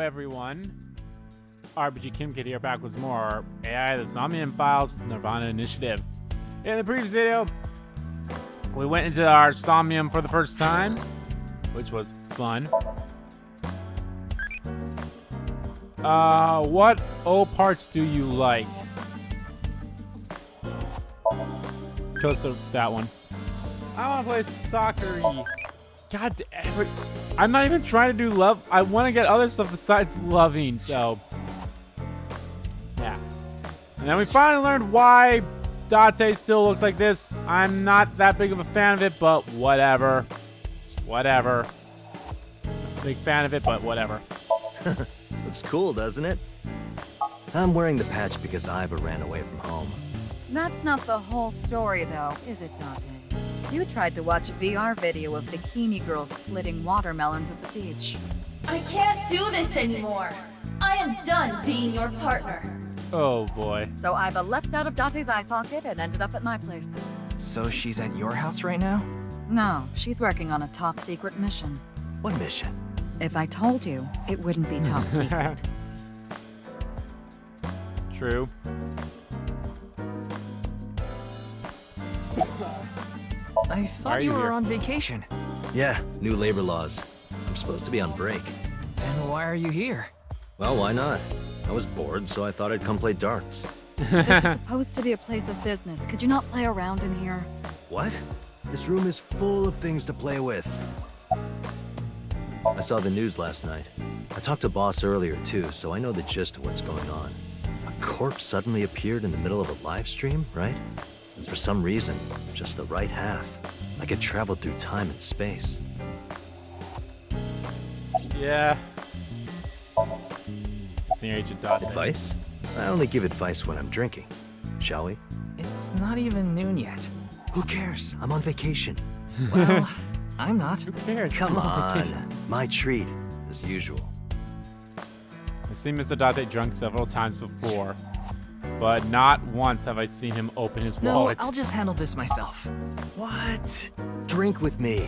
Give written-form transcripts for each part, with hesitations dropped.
everyone. RPG Kim Kid here, back with more AI, the Somnium Files, nirvanA initiative. In the previous video, we went into our Somnium for the first time, which was fun. What O parts do you like? Chose that one. I want to play soccer-y. God, I'm not even trying to do love. I want to get other stuff besides loving, so. Yeah. And then we finally learned why Date still looks like this. I'm not that big of a fan of it, but whatever. It's whatever. Big fan of it, but whatever. Looks cool, doesn't it? I'm wearing the patch because Iva ran away from home. That's not the whole story, though, is it, Date? You tried to watch a VR video of bikini girls splitting watermelons at the beach. I can't do this anymore. I am done being your partner. Oh boy. So Iva leapt out of Date's eye socket and ended up at my place. So she's at your house right now? No, she's working on a top secret mission. What mission? If I told you, it wouldn't be top secret. True. I thought you were on vacation. Yeah, new labor laws. I'm supposed to be on break. And why are you here? Well, why not? I was bored, so I thought I'd come play darts. This is supposed to be a place of business. Could you not play around in here? What? This room is full of things to play with. I saw the news last night. I talked to Boss earlier too, so I know the gist of what's going on. A corpse suddenly appeared in the middle of a live stream, right? And for some reason, just the right half. Like it traveled through time and space. Yeah. Senior Agent Date. Advice? I only give advice when I'm drinking. Shall we? It's not even noon yet. Who cares? I'm on vacation. Well, I'm not. Who cares? Come I'm on on. vacation. My treat, as usual. I've seen Mr. Date drunk several times before, but not once have I seen him open his No, wallet. I'll just handle this myself. What? Drink with me.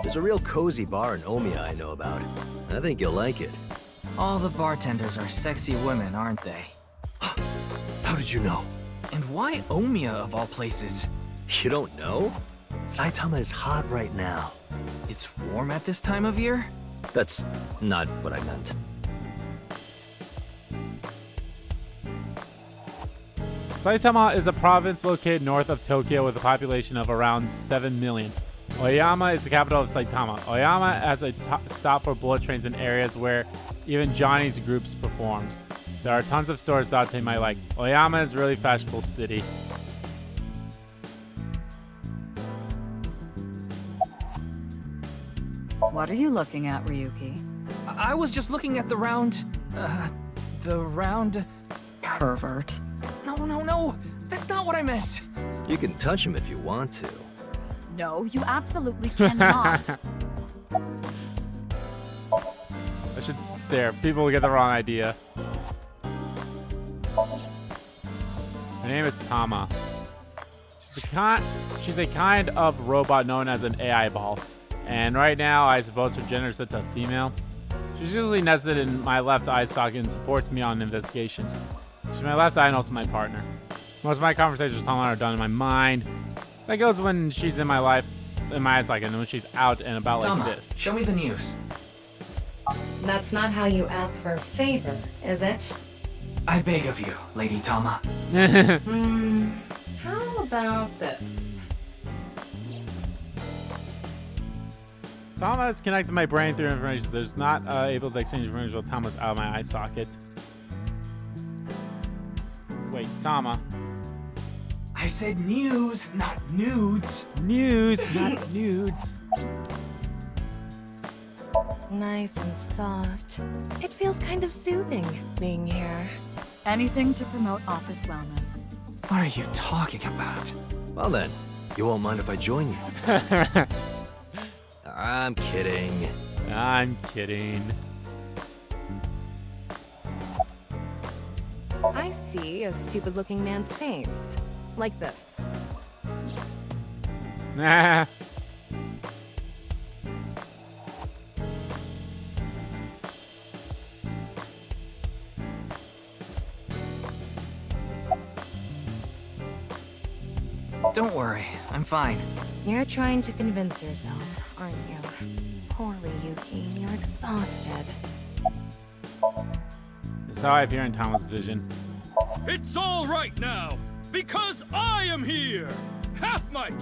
There's a real cozy bar in Omiya I know about. I think you'll like it. All the bartenders are sexy women, aren't they? How did you know? And why Omiya of all places? You don't know? Saitama is hot right now. It's warm at this time of year? That's not what I meant. Saitama is a province located north of Tokyo with a population of around 7 million. Oyama is the capital of Saitama. Oyama has a stop for bullet trains in areas where even Johnny's groups performs. There are tons of stores Date might like. Oyama is a really fashionable city. What are you looking at, Ryuki? I was just looking at the round... Pervert. No. That's not what I meant. You can touch him if you want to. No, you absolutely cannot. I should stare. People will get the wrong idea. Her name is Tama. She's a kind of robot known as an AI ball. And right now, I suppose her gender is set to female. She's usually nested in my left eye socket and supports me on investigations. She's my left eye and also my partner. Most of my conversations with Tama are done in my mind. That goes when she's in my life, in my eye socket, and when she's out and about like Tama, this. show me the news. That's not how you ask for a favor, is it? I beg of you, Lady Tama. How about this? Tama is connected to my brain through information. There's not able to exchange information while Tama's out of my eye socket. Wait, Tama. I said news, not nudes. News, not nudes. Nice and soft. It feels kind of soothing being here. Anything to promote office wellness. What are you talking about? Well then, you won't mind if I join you. I'm kidding. I'm kidding. I see a stupid-looking man's face. Like this. Nah. Don't worry, I'm fine. You're trying to convince yourself, aren't you? Poor Ryuki, you're exhausted. This is how I appear in Thomas' vision. It's all right now, because I am here! Half might,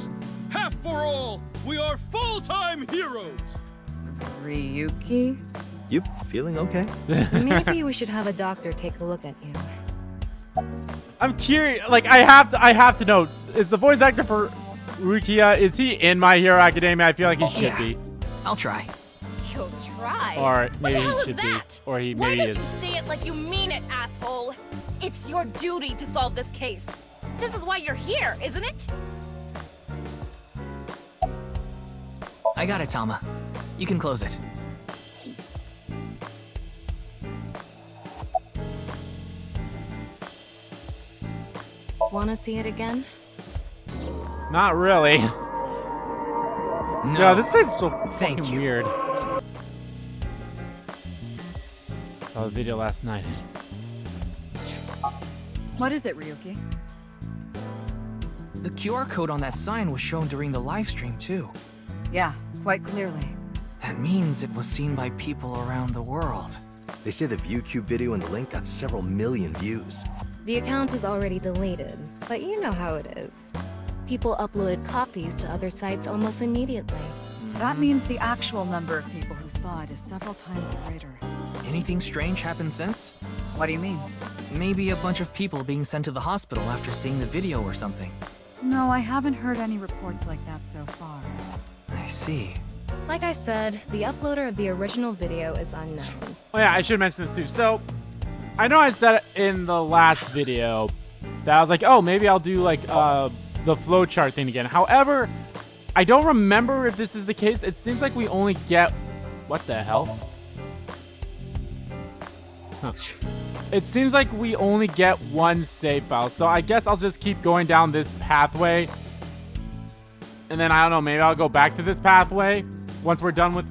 half for all, we are full-time heroes! Ryuki? You feeling okay? Maybe we should have a doctor take a look at you. I'm curious. Like, I have to know, is the voice actor for Rukia, is he in My Hero Academia? I feel like he should Yeah. be. I'll try. You'll try. Or What maybe the hell he is should that? be. Or he Why maybe don't is. you say it like you mean it, asshole? It's your duty to solve this case. This is why you're here, isn't it? I got it, Tama. You can close it. Wanna see it again? Not really. No. Yeah, this thing's so Thank fucking you. weird. Saw the video last night. What is it, Ryuki? The QR code on that sign was shown during the live stream, too. Yeah, quite clearly. That means it was seen by people around the world. They say the ViewCube video and the link got several million views. The account is already deleted, but you know how it is. People uploaded copies to other sites almost immediately. That means the actual number of people who saw it is several times greater. Anything strange happened since? What do you mean? Maybe a bunch of people being sent to the hospital after seeing the video or something. No, I haven't heard any reports like that so far. I see. Like I said, the uploader of the original video is unknown. Oh yeah, I should mention this too. So, I know I said it in the last video that I was like, oh, maybe I'll do like the flowchart thing again. However, I don't remember if this is the case. It seems like we only get... What the hell? Huh. It seems like we only get one save file. So I guess I'll just keep going down this pathway. And then, I don't know, maybe I'll go back to this pathway once we're done with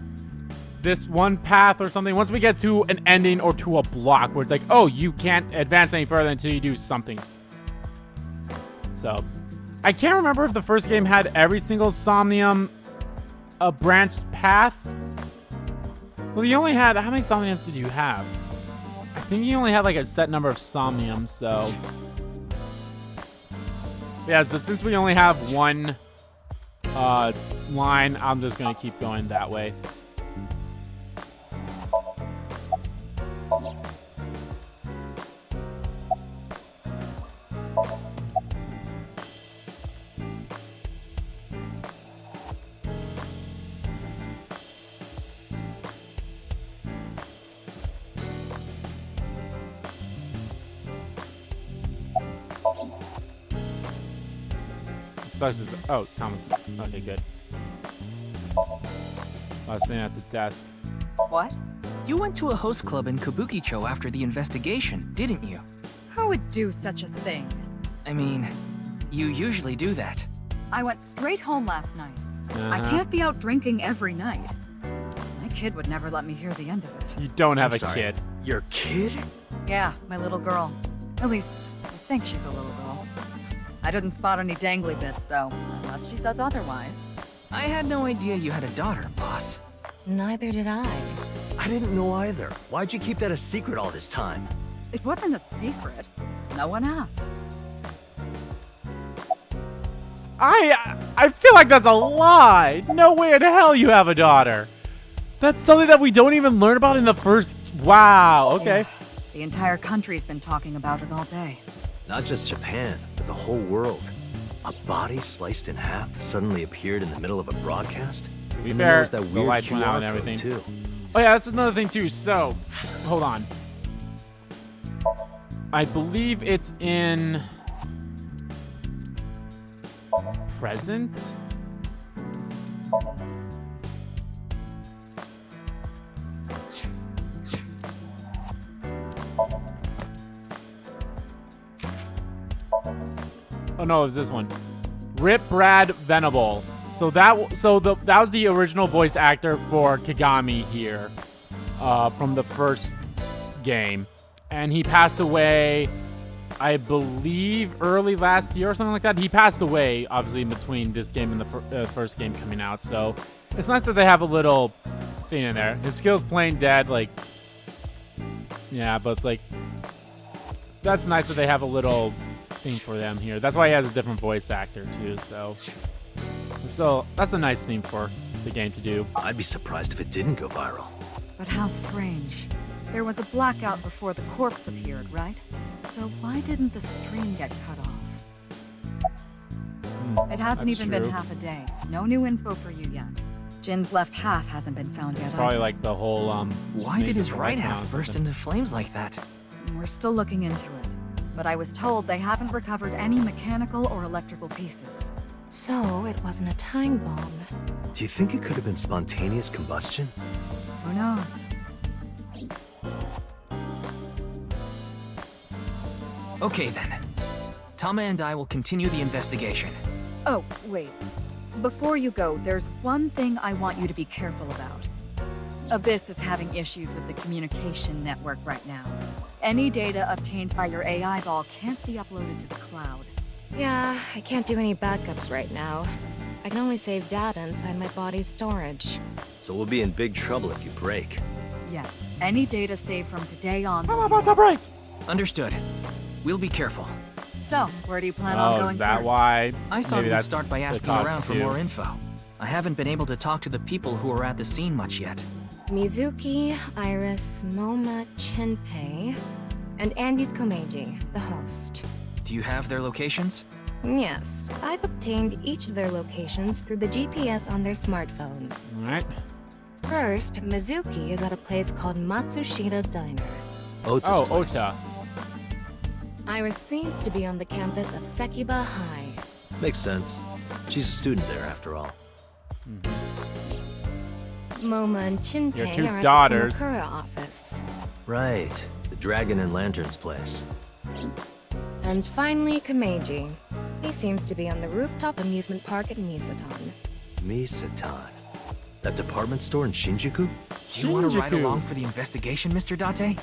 this one path or something. Once we get to an ending or to a block where it's like, oh, you can't advance any further until you do something. So, I can't remember if the first game had every single Somnium branched path. Well, you only had... How many Somniums did you have? I think you only had like a set number of Somniums, so... Yeah, but since we only have one line, I'm just going to keep going that way. Oh, Thomas. Okay, good. I was sitting at the desk. What? You went to a host club in Kabukicho after the investigation, didn't you? Who would do such a thing? I mean, you usually do that. I went straight home last night. I Uh-huh. can't be out drinking every night. My kid would never let me hear the end of it. You don't have I'm a sorry. kid. Your kid? Yeah, my little girl. At least, I think she's a little girl. I didn't spot any dangly bits, so unless she says otherwise. I had no idea you had a daughter, boss. Neither did I. I didn't know either. Why'd you keep that a secret all this time? It wasn't a secret. No one asked. I feel like that's a lie. No way in hell you have a daughter. That's something that we don't even learn about in the first... Wow, okay. The entire country's been talking about it all day. Not just Japan, but the whole world. A body sliced in half suddenly appeared in the middle of a broadcast? To be Even fair, there was that the weird lights went out and QR code, everything. too. Oh yeah, that's another thing too. So, hold on. I believe it's in... present? Oh no, it was this one. Rip Brad Venable. So that was the original voice actor for Kagami here, from the first game, and he passed away. I believe, early last year or something like that. He passed away, obviously, in between this game and the first game coming out. So it's nice that they have a little thing in there. His skill's plain dead, like, yeah, but it's like, that's nice that they have a little thing for them here. That's why he has a different voice actor, too, so that's a nice thing for the game to do. I'd be surprised if it didn't go viral. But how strange. There was a blackout before the corpse appeared, right? So why didn't the stream get cut off? It hasn't that's even true. been half a day. No new info for you yet. Jin's left half hasn't been found yet. It's probably either. like the whole, Why did his right half background burst system. into flames like that? We're still looking into it. But I was told they haven't recovered any mechanical or electrical pieces. So it wasn't a time bomb. Do you think it could have been spontaneous combustion? Who knows? Okay then. Tama and I will continue the investigation. Oh, wait. Before you go, there's one thing I want you to be careful about. Abyss is having issues with the communication network right now. Any data obtained by your AI ball can't be uploaded to the cloud. Yeah, I can't do any backups right now. I can only save data inside my body's storage. So we'll be in big trouble if you break. Yes, any data saved from today on. I'm about to break. Understood. We'll be careful. So, where do you plan on Oh, going is that first? why? I thought Maybe we'd that's start by the asking cost around for too. more info. I haven't been able to talk to the people who were at the scene much yet. Mizuki, Iris, Moma, Chinpei, and Andy's Komeiji, the host. Do you have their locations? Yes, I've obtained each of their locations through the GPS on their smartphones. All right. First, Mizuki is at a place called Matsushita Diner. Ota's Oh, place. Ota. Iris seems to be on the campus of Sekiba High. Makes sense. She's a student there, after all. Moma and Chinpei Your two are at daughters. the Kumakura office. Right. The Dragon and Lanterns place. And finally, Komeiji. He seems to be on the rooftop amusement park at Misaton. Misatan. That department store in Shinjuku? Do you want to ride Shinjuku. along for the investigation, Mr. Date?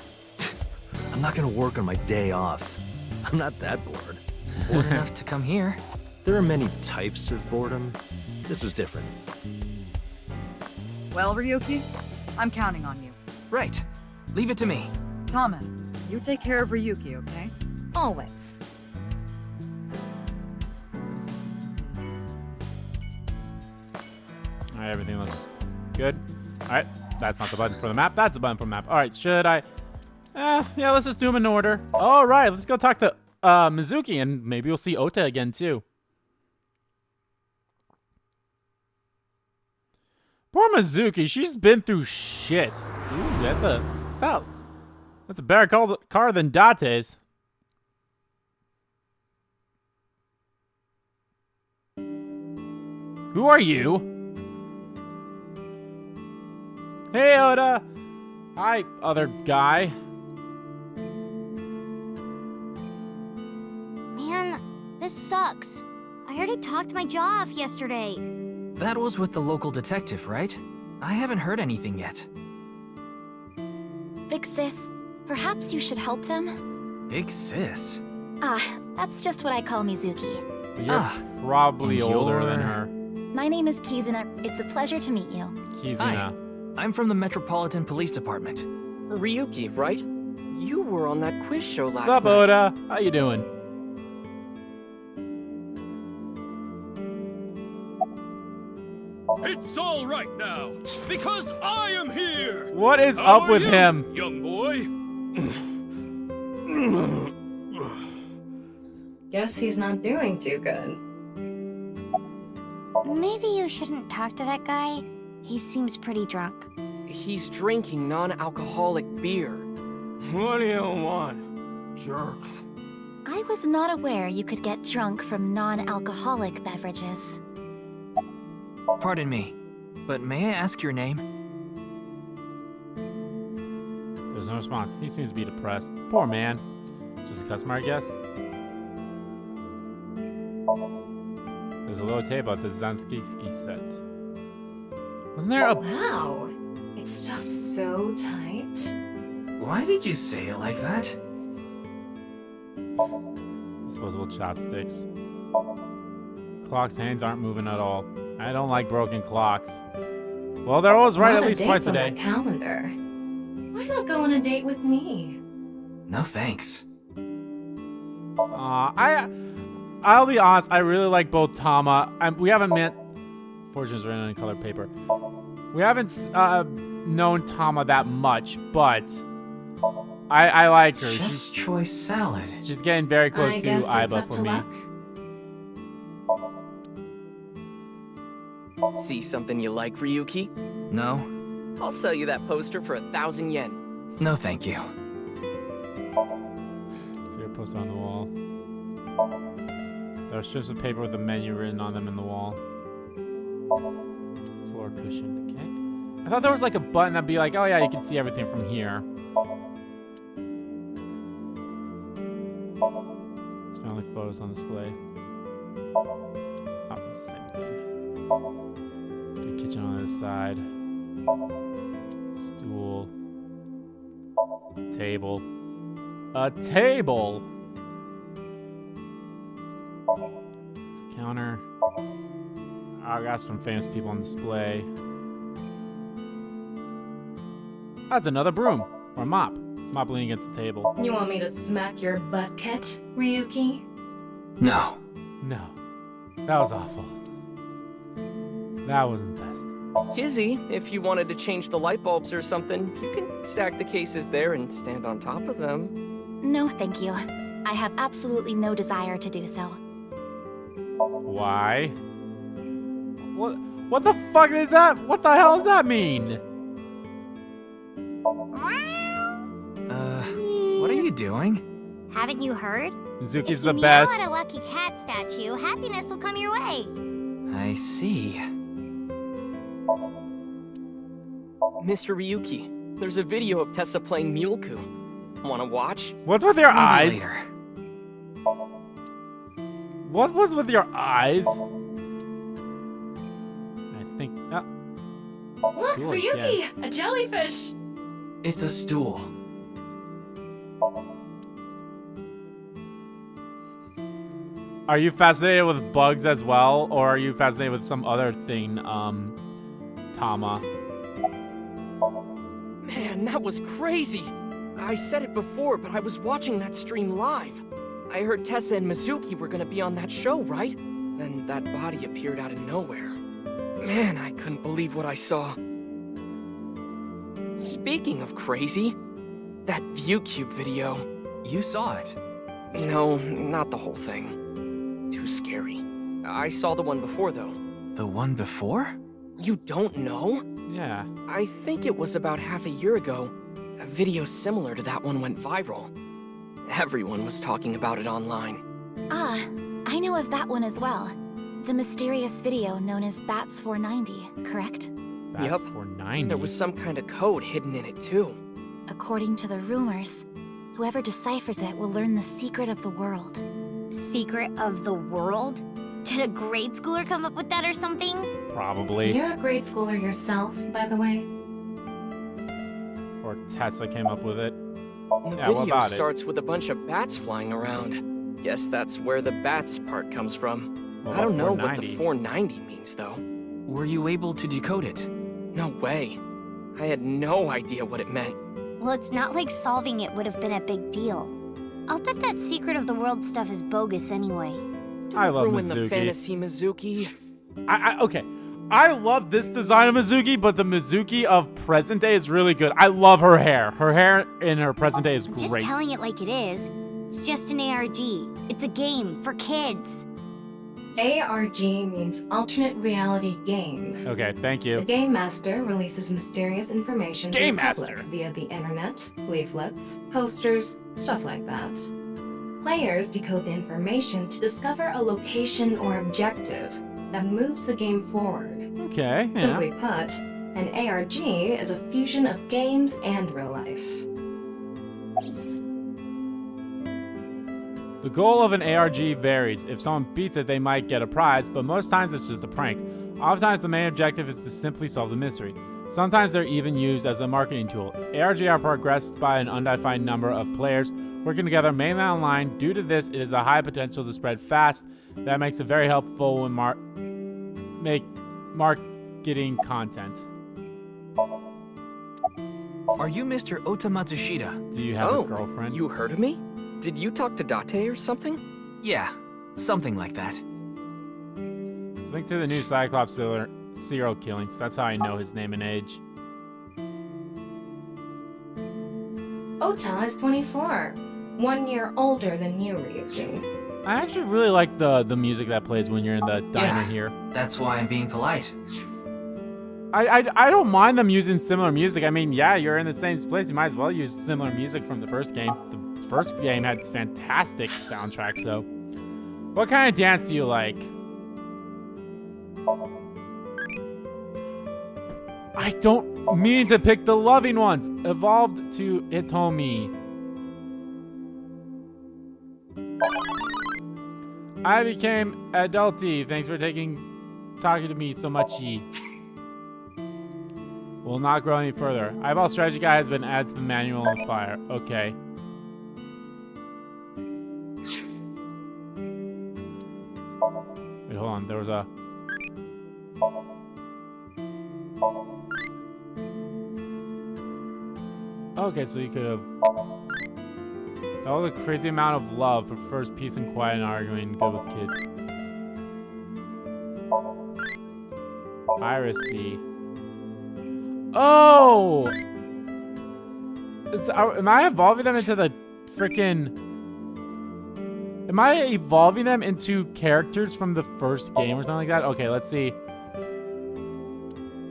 I'm not gonna work on my day off. I'm not that bored. Bored enough to come here. There are many types of boredom. This is different. Well, Ryuki, I'm counting on you. Right. Leave it to me. Tama, you take care of Ryuki, okay? Always. All right, everything looks good. All right, that's not the button for the map. That's the button for the map. All right, should I? Yeah, let's just do them in order. All right, let's go talk to Mizuki, and maybe we'll see Ota again too. Poor Mizuki, she's been through shit. Ooh, that's a better car than Date's. Who are you? Hey, Oda. Hi, other guy. Man, this sucks. I already talked my jaw off yesterday. That was with the local detective, right? I haven't heard anything yet. Big sis, perhaps you should help them? Big sis. That's just what I call Mizuki. But you're probably and older than you're- her. My name is Kizuna. It's a pleasure to meet you. Kizuna. I'm from the Metropolitan Police Department. Ryuki, right? You were on that quiz show last What's up, night. Oda? How you doing? It's all right now, because I am here! What is How up are with you, him? young boy? Guess he's not doing too good. Maybe you shouldn't talk to that guy. He seems pretty drunk. He's drinking non-alcoholic beer. What do you want, jerk? I was not aware you could get drunk from non-alcoholic beverages. Pardon me, but may I ask your name? There's no response. He seems to be depressed. Poor man. Just a customer, I guess. There's a little table at the Zanski set. Wasn't there a... Wow, it's stuffed so tight. Why did you say it like that? Disposable chopsticks. Clock's hands aren't moving at all. I don't like broken clocks. Well, they're always right at least twice a day. Calendar. Why not go on a date with me? No thanks. I'll be honest, I really like both Tama. We haven't met. Fortune's written on colored paper. We haven't known Tama that much, but I like her. Chef's choice salad. She's getting very close to Aiba for me. See something you like, Ryuki? No. I'll sell you that poster for 1,000 yen. No, thank you. See a poster on the wall. There are strips of paper with a menu written on them in the wall. Floor cushion. Okay. I thought there was like a button that'd be like, oh yeah, you can see everything from here. It's family photos on display. Oh, it's the same thing. The kitchen on this side. Stool. Table. A table! It's a counter. Autographs from famous people on display. That's another broom. Or a mop. It's mop leaning against the table. You want me to smack your butt, Kit, Ryuki? No. No. That was awful. That wasn't the best. Kizzy, if you wanted to change the light bulbs or something, you can stack the cases there and stand on top of them. No, thank you. I have absolutely no desire to do so. Why? What the fuck did that? What the hell does that mean? What are you doing? Haven't you heard? Mizuki's the best. If you meow at a lucky cat statue, happiness will come your way. I see. Mr. Ryuki, there's a video of Tessa playing Mizuki. Wanna watch? What's with your Maybe eyes? later. What was with your eyes? I think. Look, stool Ryuki! again. A jellyfish! It's a stool. Are you fascinated with bugs as well, or are you fascinated with some other thing, Tama? Man, that was crazy! I said it before, but I was watching that stream live. I heard Tessa and Mizuki were gonna be on that show, right? Then that body appeared out of nowhere. Man, I couldn't believe what I saw. Speaking of crazy, that ViewCube video. You saw it. No, not the whole thing. Too scary. I saw the one before, though. The one before? You don't know? Yeah. I think it was about half a year ago. A video similar to that one went viral. Everyone was talking about it online. Ah, I know of that one as well. The mysterious video known as Bats 490, correct? That's Yep. 490. There was some kind of code hidden in it, too. According to the rumors, whoever deciphers it will learn the secret of the world. Secret of the world? Did a grade schooler come up with that or something? Probably. You're a grade schooler yourself, by the way. Or Tessa came up with it. The Yeah, what video about it? starts with a bunch of bats flying around. Guess that's where the bats part comes from. What I don't about know what the 490? 490 means, though. Were you able to decode it? No way. I had no idea what it meant. Well, it's not like solving it would have been a big deal. I'll bet that secret of the world stuff is bogus anyway. I love Ruin the Mizuki. fantasy, Mizuki. Okay. I love this design of Mizuki, but the Mizuki of present day is really good. I love her hair. Her hair in her present day is I'm just great. telling it like it is. It's just an ARG. It's a game for kids. ARG means alternate reality game. Okay, thank The you. Game Master releases mysterious information Game to the public Master. via the internet, leaflets, posters, stuff like that. Players decode the information to discover a location or objective that moves the game forward. Okay, yeah. Simply put, an ARG is a fusion of games and real life. The goal of an ARG varies. If someone beats it, they might get a prize, but most times it's just a prank. Oftentimes the main objective is to simply solve the mystery. Sometimes they're even used as a marketing tool. ARG are progressed by an undefined number of players working together mainly online. Due to this, it is a high potential to spread fast. That makes it very helpful when marketing content. Are you Mr. Ota Matsushita? Do you have a girlfriend? You heard of me? Did you talk to Date or something? Yeah, something like that. It's linked to the new Cyclops serial killings. That's how I know his name and age. Ota is 24, 1 year older than you, Ryuki. I actually really like the music that plays when you're in the diner here. That's why I'm being polite. I don't mind them using similar music. I mean, yeah, you're in the same place. You might as well use similar music from the first game. The first game had fantastic soundtrack, so. What kind of dance do you like? I don't mean to pick the loving ones. Evolved to Hitomi. I became adulty. Thanks for talking to me so much. Will not grow any further. Eyeball strategy guide has been added to the manual on fire. Okay. Wait, hold on. There was a... Okay, so you could have... That was a crazy amount of love. Prefers peace and quiet and arguing. Good with kids. Piracy. Oh! Am I evolving them into the freaking... Am I evolving them into characters from the first game or something like that? Okay, let's see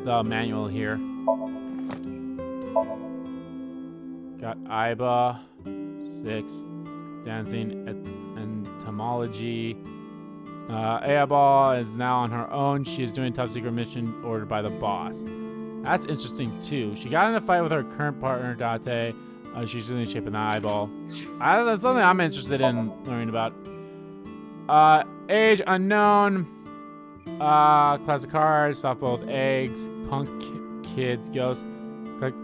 the manual here. Got Aiba, 6, dancing, entomology. Eyeball is now on her own. She is doing a top secret mission ordered by the boss. That's interesting too. She got in a fight with her current partner, Date. She's really shaping the eyeball. That's something I'm interested in learning about. Age unknown. Classic cards, soft-boiled eggs, punk kids, ghosts. Click.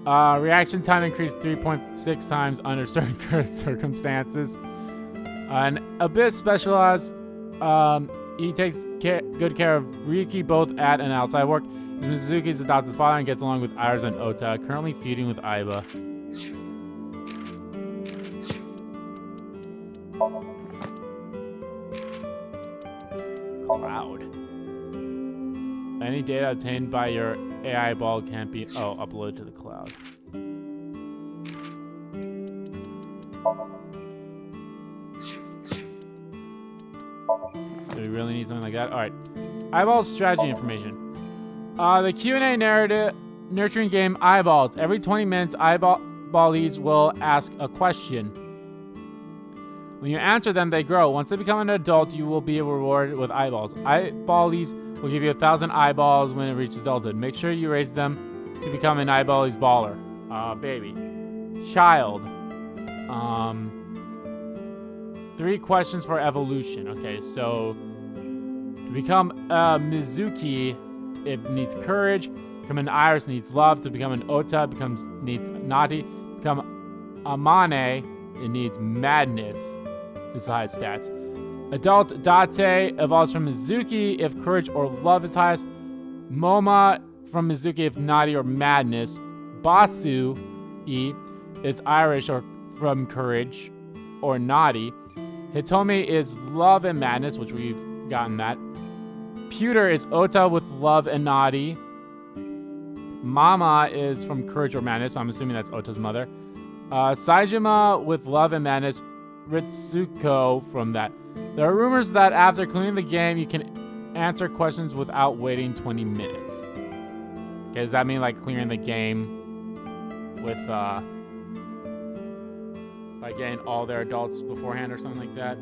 Reaction time increased 3.6 times under certain circumstances. An Abyss specialized. He takes good care of Ryuki both at and outside work. Mizuki's adopted father and gets along with Iris and Ota, currently feuding with Aiba. Cloud. Any data obtained by your AI ball can't be uploaded to the cloud. Do we really need something like that? All right. Eyeball strategy information. The Q&A nurturing game Eyeballs. Every 20 minutes, eyeballies will ask a question. When you answer them, they grow. Once they become an adult, you will be rewarded with eyeballs. Eyeballies will give you 1,000 eyeballs when it reaches adulthood. Make sure you raise them to become an eyeballies baller. Baby. Child. 3 questions for evolution. Okay, so to become Mizuki, it needs courage. Become an Iris needs love. To become an Ota, needs naughty. Become Amane, it needs madness. This is the highest stats. Adult Date evolves from Mizuki if courage or love is highest. Moma from Mizuki if naughty or madness. Basu is Irish or from courage or naughty. Hitomi is love and madness, which we've gotten that. Pewter is Ota with love and naughty. Mama is from courage or madness. I'm assuming that's Ota's mother. Saijima with love and madness. Ritsuko from that. There are rumors that after clearing the game, you can answer questions without waiting 20 minutes. Okay, does that mean like clearing the game with by getting all their adults beforehand or something like that?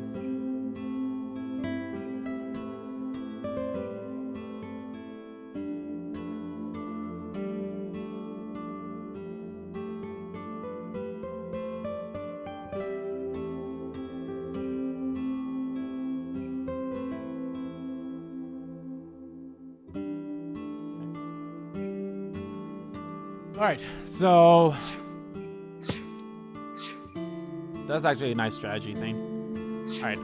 Alright, so that's actually a nice strategy thing. Alright,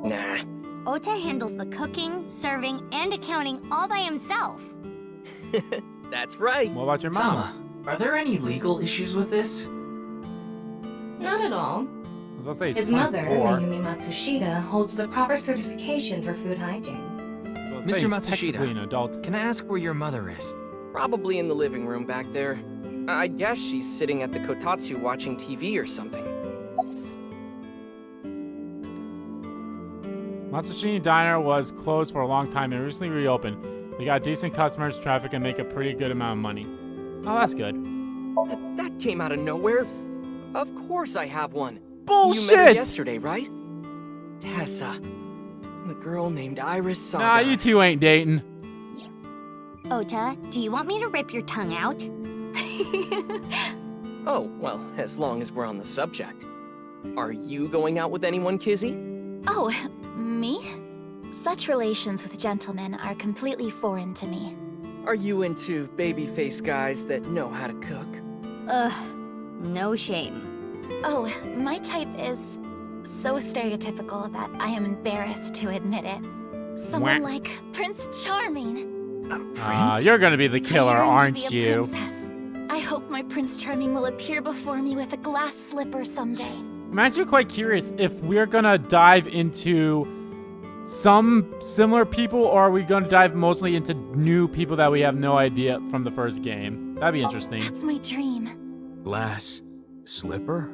Nah. Ota handles the cooking, serving, and accounting all by himself. That's right. what about your mom? Sama, are there any legal issues with this? Not at all. I was about to say he's His mother, 24. Mayumi Matsushita, holds the proper certification for food hygiene. I was about to say Mr. he's technically Matsushita. an adult. Can I ask where your mother is? Probably in the living room back there. I guess she's sitting at the kotatsu watching TV or something. Matsushita Diner was closed for a long time and recently reopened. They got decent customers, traffic, and make a pretty good amount of money. Oh, that's good. That came out of nowhere. Of course I have one. Bullshit! You met her yesterday, right? Tessa. The girl named Iris Saga. Nah, you two ain't dating. Ota, do you want me to rip your tongue out? Oh, well, as long as we're on the subject. Are you going out with anyone, Kizzy? Oh, me? Such relations with gentlemen are completely foreign to me. Are you into babyface guys that know how to cook? Ugh, no shame. Oh, my type is so stereotypical that I am embarrassed to admit it. Someone Wah. like Prince Charming. You're gonna be the killer, I yearn aren't to be a you? princess. I hope my Prince Charming will appear before me with a glass slipper someday. I'm actually quite curious if we're gonna dive into some similar people, or are we gonna dive mostly into new people that we have no idea from the first game? That'd be interesting. That's my dream. Glass slipper?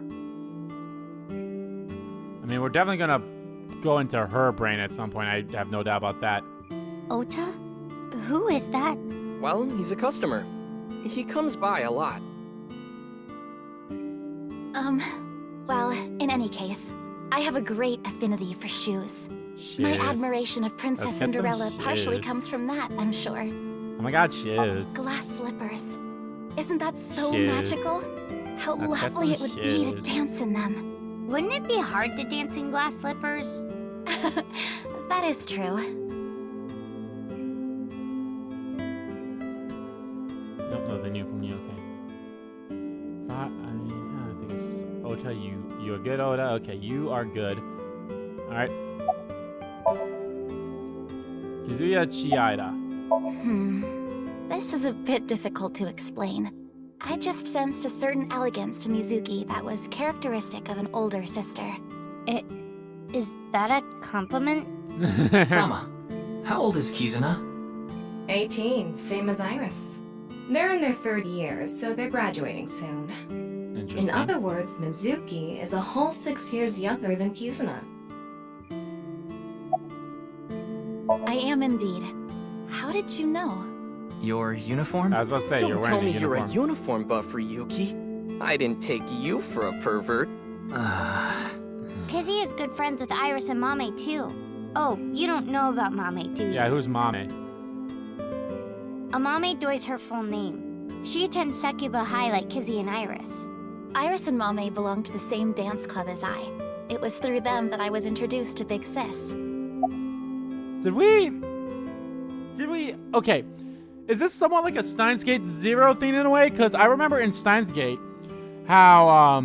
I mean, we're definitely gonna go into her brain at some point. I have no doubt about that. Ota? Who is that? Well, he's a customer. He comes by a lot. Well, in any case, I have a great affinity for shoes. My Shiz. admiration of Princess Let's get some Cinderella partially shiz. comes from that, I'm sure. Oh my god, shiz. Glass slippers. Isn't that so Shiz. magical? How Let's get lovely it some would be to shiz. dance in them. Wouldn't it be hard to dance in glass slippers? That is true. Nope, nothing new from you. Okay. I think it's Ota. You are good, Ota. Okay, you are good. All right. Kizuya Chiaida. This is a bit difficult to explain. I just sensed a certain elegance to Mizuki that was characteristic of an older sister. Is that a compliment? Sama, how old is Kizuna? 18, same as Iris. They're in their third years, so they're graduating soon. Interesting. In other words, Mizuki is a whole 6 years younger than Kizuna. I am indeed. How did you know? Your uniform? I was about to say, you're Don't wearing tell me a you're uniform. a uniform buff, Ryuki. I didn't take you for a pervert. Kizzy is good friends with Iris and Mame too. Oh, you don't know about Mame, do you? Yeah, who's Mame? Amame Doi's her full name. She attends Sekuba High like Kizzy and Iris. Iris and Mame belonged to the same dance club as I. It was through them that I was introduced to Big Sis. Did we? Okay. Is this somewhat like a Steins Gate Zero thing in a way? Because I remember in Steins Gate how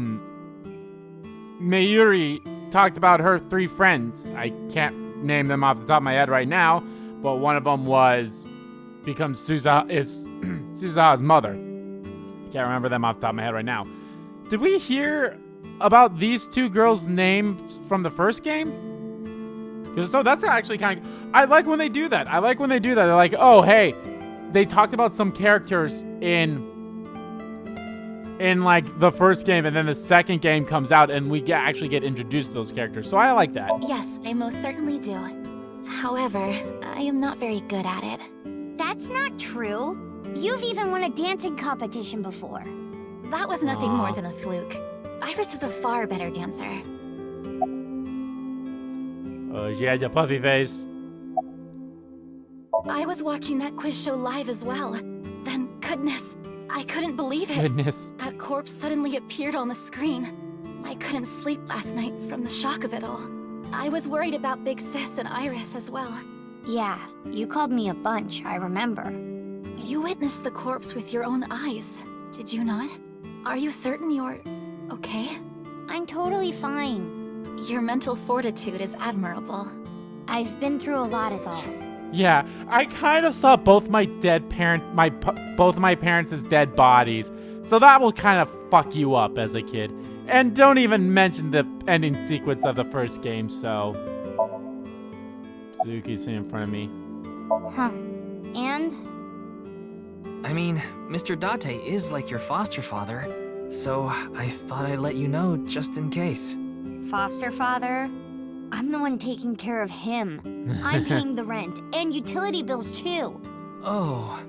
Mayuri talked about her 3 friends. I can't name them off the top of my head right now, but one of them becomes Suzaha's mother. I can't remember them off the top of my head right now. Did we hear about these 2 girls' names from the first game? So that's actually kind of... I like when they do that. They're like, oh, hey, they talked about some characters in like the first game, and then the second game comes out, and we actually get introduced to those characters. So I like that. Yes, I most certainly do. However, I am not very good at it. That's not true. You've even won a dancing competition before. That was nothing Aw. more than a fluke. Iris is a far better dancer. She had your puffy face. I was watching that quiz show live as well. Then, goodness, I couldn't believe it. Goodness. That corpse suddenly appeared on the screen. I couldn't sleep last night from the shock of it all. I was worried about Big Sis and Iris as well. Yeah, you called me a bunch, I remember. You witnessed the corpse with your own eyes, did you not? Are you certain you're okay? I'm totally fine. Your mental fortitude is admirable. I've been through a lot is all. Yeah, I kind of saw both my dead parents, both of my parents' dead bodies, so that will kind of fuck you up as a kid. And don't even mention the ending sequence of the first game, so... Suzuki's sitting in front of me. Huh. And? I mean, Mr. Date is like your foster father, so I thought I'd let you know just in case. Foster father? I'm the one taking care of him. I'm paying the rent and utility bills too. Oh.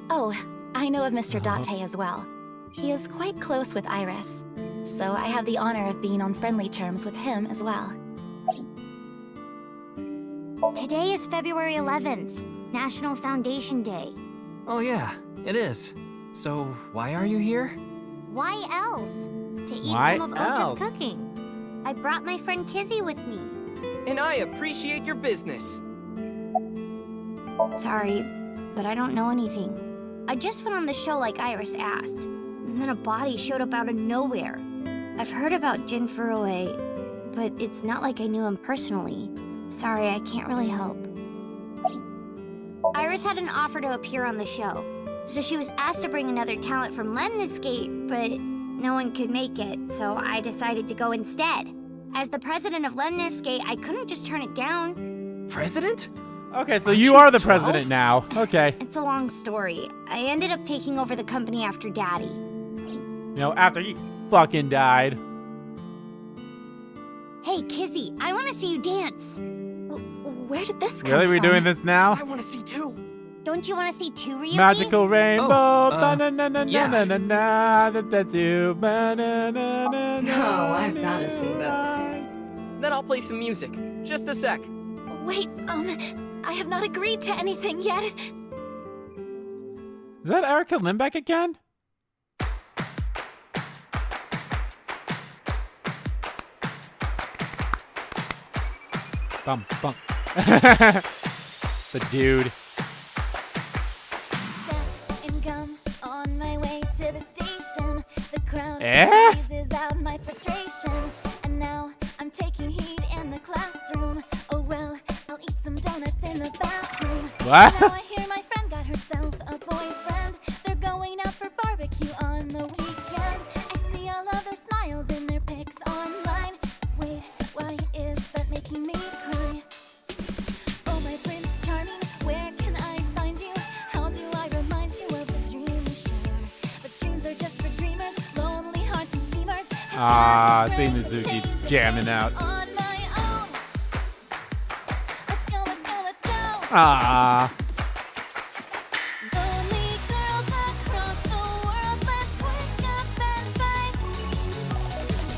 Oh, I know of Mr. Date as well. He is quite close with Iris, so I have the honor of being on friendly terms with him as well. Today is February 11th, National Foundation Day. Oh yeah, it is. So why are you here? Why else? To eat Why some of else? Ota's cooking. I brought my friend Kizzy with me. And I appreciate your business. Sorry, but I don't know anything. I just went on the show like Iris asked, and then a body showed up out of nowhere. I've heard about Jin Furue, but it's not like I knew him personally. Sorry, I can't really help. Iris had an offer to appear on the show, so she was asked to bring another talent from Lemniscate, but no one could make it, so I decided to go instead. As the president of Lemniscate, I couldn't just turn it down. President? Okay, so you are the president now. Okay. It's a long story. I ended up taking over the company after Daddy. You know, after he fucking died. Hey, Kizzy, I want to see you dance. Where did this come Really? from? We're doing this now? I want to see too. Don't you want to see too, Ryuki? Magical rainbow. Oh, na na na yeah. na na na. That's you. Na na na na. No, I've gotta see this. Then I'll play some music. Just a sec. Wait, I have not agreed to anything yet. Is that Erica Limbeck again? Bum, bum. The dude. And gum on my way to the station. The crowd Eh? out my frustration. And now I'm taking heat in the classroom. Oh well, I'll eat some donuts in the bathroom. What? Now I hear my friend got herself a boyfriend. They're going out for barbecue on the weekend. I see all of their smiles in their pics online. Wait, why is that making me cry? Oh my Prince Charming, where can I find you? How do I remind you of a dream we share? But dreams are just for dreamers, lonely hearts and schemers. Ah, see Mizuki jamming out. On my own. Let's go, let's go, let's go. Ah. Lonely girls across the world, let's wake up and fight.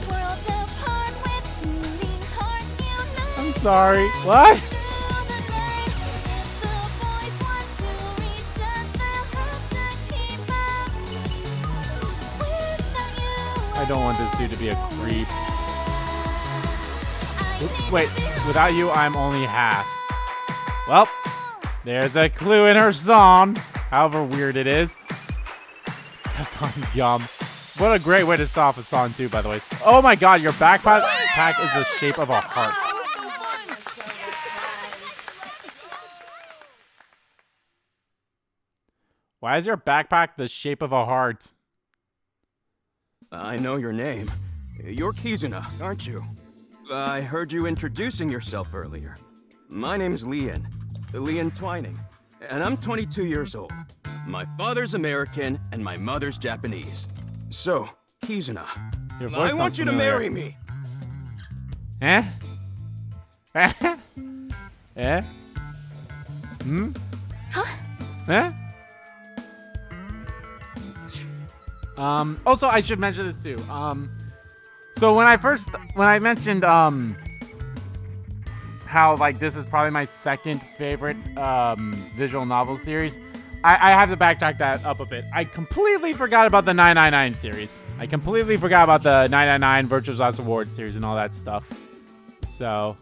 Worlds apart with beating hearts unite. I'm sorry. What? Through the night. If the boys want to reach us, they'll have to keep up. Without you, I don't want this dude to be a creep. I Oops, wait, without you, I'm only half. Well, there's a clue in her song, however weird it is. Stepped on gum. What a great way to start off a song, too, by the way. Oh my god, your backpack is the shape of a heart. Why is your backpack the shape of a heart? I know your name. You're Kizuna, aren't you? I heard you introducing yourself earlier. My name's Lian Twining, and I'm 22 years old. My father's American and my mother's Japanese. So, Kizuna, Your voice I sounds want you to familiar. marry me. Eh? Eh? Hmm? Huh? Eh? Also, I should mention this too. So when I mentioned, how, like, this is probably my second favorite, visual novel series, I have to backtrack that up a bit. I completely forgot about the 999 series. I completely forgot about the 999 Virtuous Last Award series and all that stuff. So,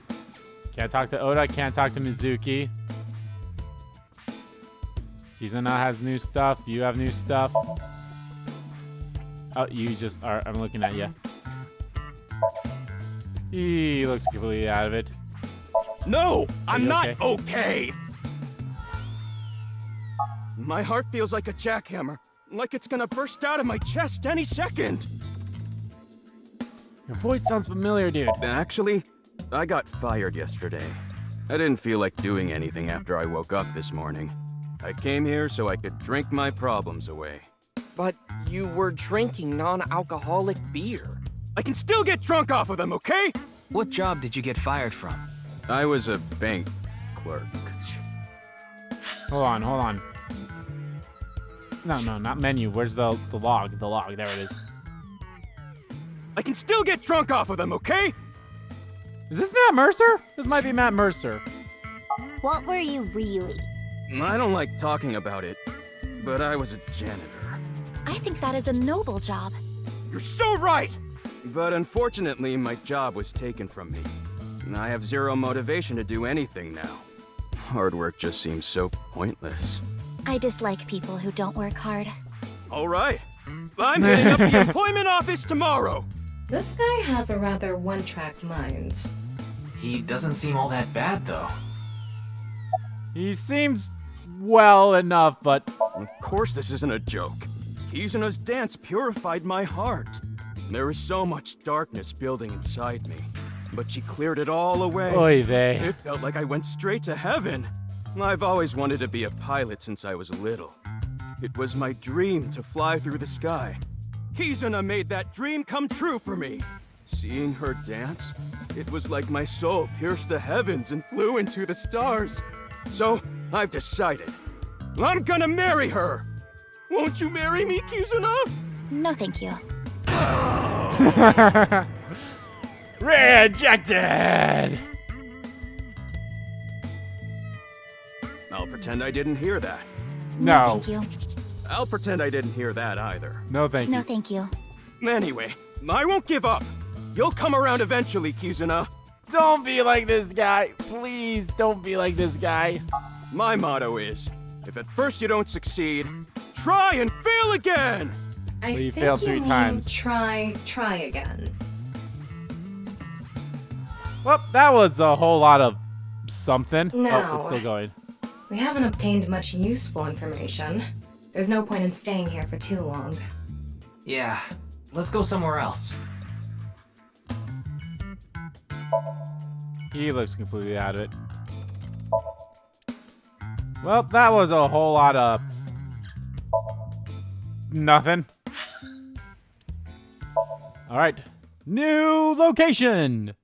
can't talk to Oda, can't talk to Mizuki. Kizuna has new stuff. You have new stuff. Oh, you just are. I'm looking at you. He looks completely out of it. No, I'm you not okay? okay. My heart feels like a jackhammer, like it's gonna burst out of my chest any second. Your voice sounds familiar, dude. Actually, I got fired yesterday. I didn't feel like doing anything after I woke up this morning. I came here so I could drink my problems away. But you were drinking non-alcoholic beer. I can still get drunk off of them, okay? What job did you get fired from? I was a bank clerk. Hold on. No, not menu. Where's the log? The log. There it is. I can still get drunk off of them, okay? Is this Matt Mercer? This might be Matt Mercer. What were you really? I don't like talking about it, but I was a janitor. I think that is a noble job. You're so right! But unfortunately, my job was taken from me. And I have zero motivation to do anything now. Hard work just seems so pointless. I dislike people who don't work hard. All right. I'm hitting up the employment office tomorrow. This guy has a rather one-track mind. He doesn't seem all that bad, though. He seems well enough, but... Of course this isn't a joke. Kizuna's dance purified my heart. There is so much darkness building inside me. But she cleared it all away. Oy vey. It felt like I went straight to heaven. I've always wanted to be a pilot since I was little. It was my dream to fly through the sky. Kizuna made that dream come true for me. Seeing her dance, it was like my soul pierced the heavens and flew into the stars. So, I've decided. I'm gonna marry her! Won't you marry me, Kizuna? No, thank you. Rejected! I'll pretend I didn't hear that. No. Thank you. I'll pretend I didn't hear that either. No, thank No, you. thank you. Anyway, I won't give up. You'll come around eventually, Kizuna. Don't be like this guy. Please don't be like this guy. My motto is, if at first you don't succeed, try and fail again! I Well, you think failed you 3 mean times. try again. Well, that was a whole lot of something. Oh, No. it's still going. We haven't obtained much useful information. There's no point in staying here for too long. Yeah, let's go somewhere else. He looks completely out of it. Well, that was a whole lot of nothing. All right, new location.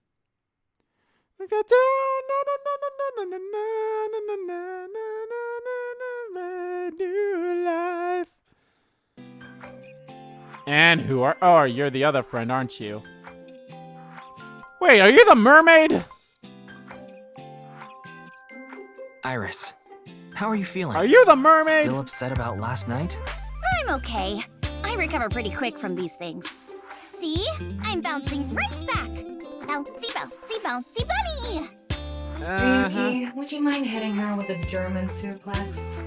New life. And who are? Oh, you're the other friend, aren't you? Wait, are you the mermaid? Iris, how are you feeling? Are you the mermaid? Still upset about last night? I'm okay. I recover pretty quick from these things. See? I'm bouncing right back. Bouncy, bouncy, bouncy bunny! Ryuki, would you mind hitting her with a German suplex?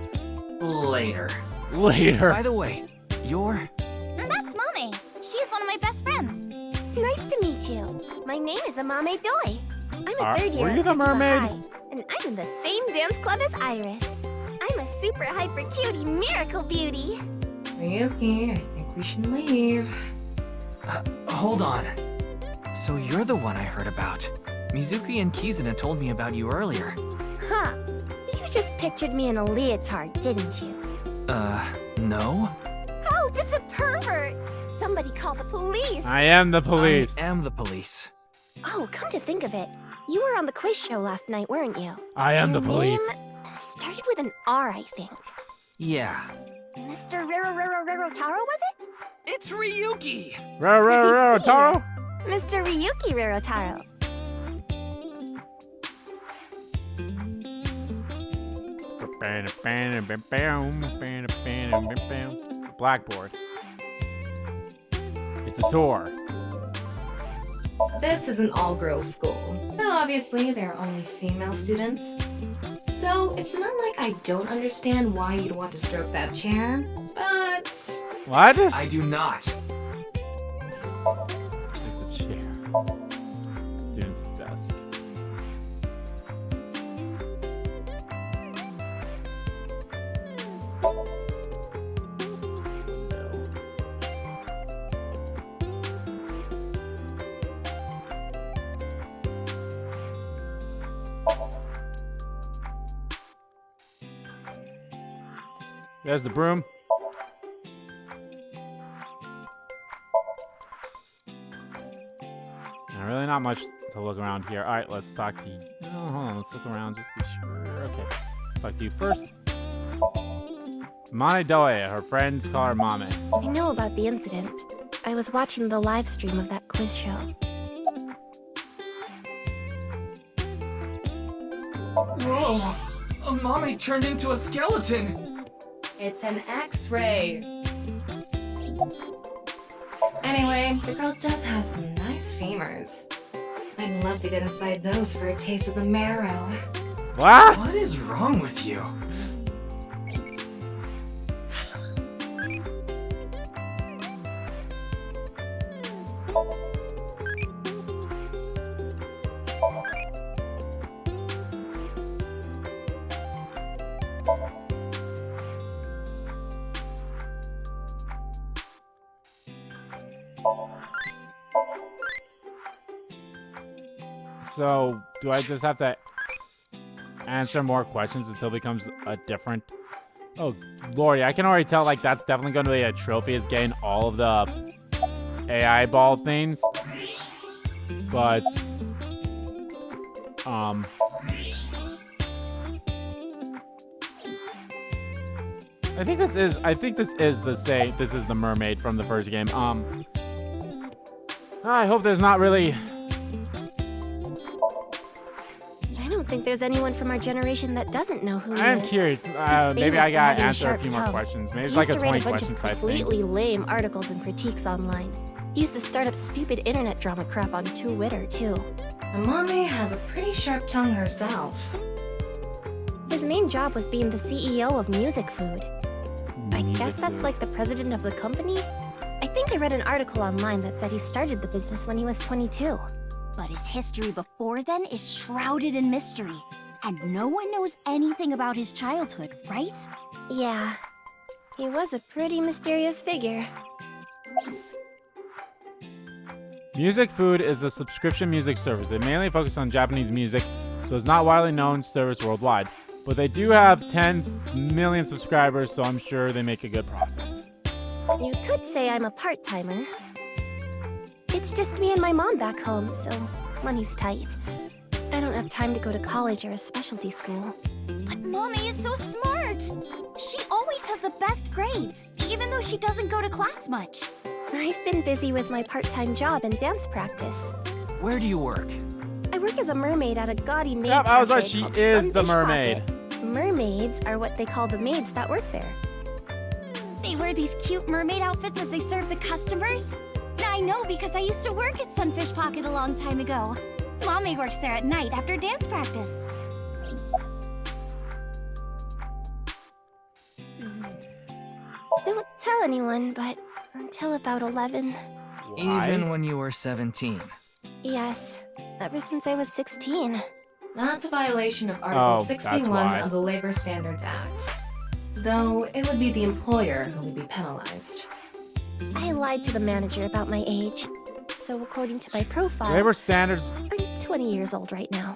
Later. Later. By the way, you're... That's Mame. She's one of my best friends. Nice to meet you. My name is Amame Doi. I'm a third year were at you the Secula mermaid? High, and I'm in the same dance club as Iris. I'm a super hyper cutie miracle beauty. Ryuki, I think we should leave. Hold on. So you're the one I heard about. Mizuki and Kizuna told me about you earlier. Huh. You just pictured me in a leotard, didn't you? No? Oh, it's a pervert! Somebody call the police! I am the police. I am the police. Oh, come to think of it, you were on the quiz show last night, weren't you? I am the Your police. name started with an R, I think. Yeah. Mr. Rero Taro, was it? It's Ryuki! Taro? Mr. Ryuki Rerotaro. Blackboard. It's a door. This is an all-girls school, so obviously there are only female students. So So, it's not like I don't understand why you'd want to stroke that chair, but... What? I do not. It's a chair. Student's desk. There's the broom. Really not much to look around here. All right, let's talk to you. Oh, hold on, let's look around just to be sure. Okay, let's talk to you first. Mane Doe, her friends call her Mame. I know about the incident. I was watching the live stream of that quiz show. Whoa! A mommy turned into a skeleton! It's an X-ray. Anyway, the girl does have some nice femurs. I'd love to get inside those for a taste of the marrow. What? What is wrong with you? So, do I just have to answer more questions until it becomes a different... Oh, lordy, I can already tell, like, that's definitely going to be a trophy, is getting all of the AI ball things. But, I think this is the mermaid from the first game. I hope there's not really... I don't think there's anyone from our generation that doesn't know who he I am is. curious. Maybe I gotta answer a few more questions. Maybe it's like a 20 questions type thing. Completely lame articles and critiques online. He used to start up stupid internet drama crap on Twitter too. Amame has a pretty sharp tongue herself. His main job was being the CEO of Music Food. I guess that's like the president of the company? I think I read an article online that said he started the business when he was 22. But his history before then is shrouded in mystery, and no one knows anything about his childhood, right? Yeah, he was a pretty mysterious figure. Music Food is a subscription music service. It mainly focuses on Japanese music, so it's not widely known service worldwide. But they do have 10 million subscribers, so I'm sure they make a good profit. You could say I'm a part-timer. It's just me and my mom back home, so money's tight. I don't have time to go to college or a specialty school. But Mommy is so smart! She always has the best grades, even though she doesn't go to class much. I've been busy with my part-time job and dance practice. Where do you work? I work as a mermaid at a gaudy maid Yep, I was right. cafe She called is the Sunfish mermaid. Pocket. Mermaids are what they call the maids that work there. They wear these cute mermaid outfits as they serve the customers? I know because I used to work at Sunfish Pocket a long time ago. Mommy works there at night after dance practice. Don't tell anyone, but until about 11. Why? Even when you were 17. Yes, ever since I was 16. That's a violation of Article that's 61 why. of the Labor Standards Act. Though it would be the employer who would be penalized. I lied to the manager about my age. So according to my profile, Labor standards. I'm 20 years old right now.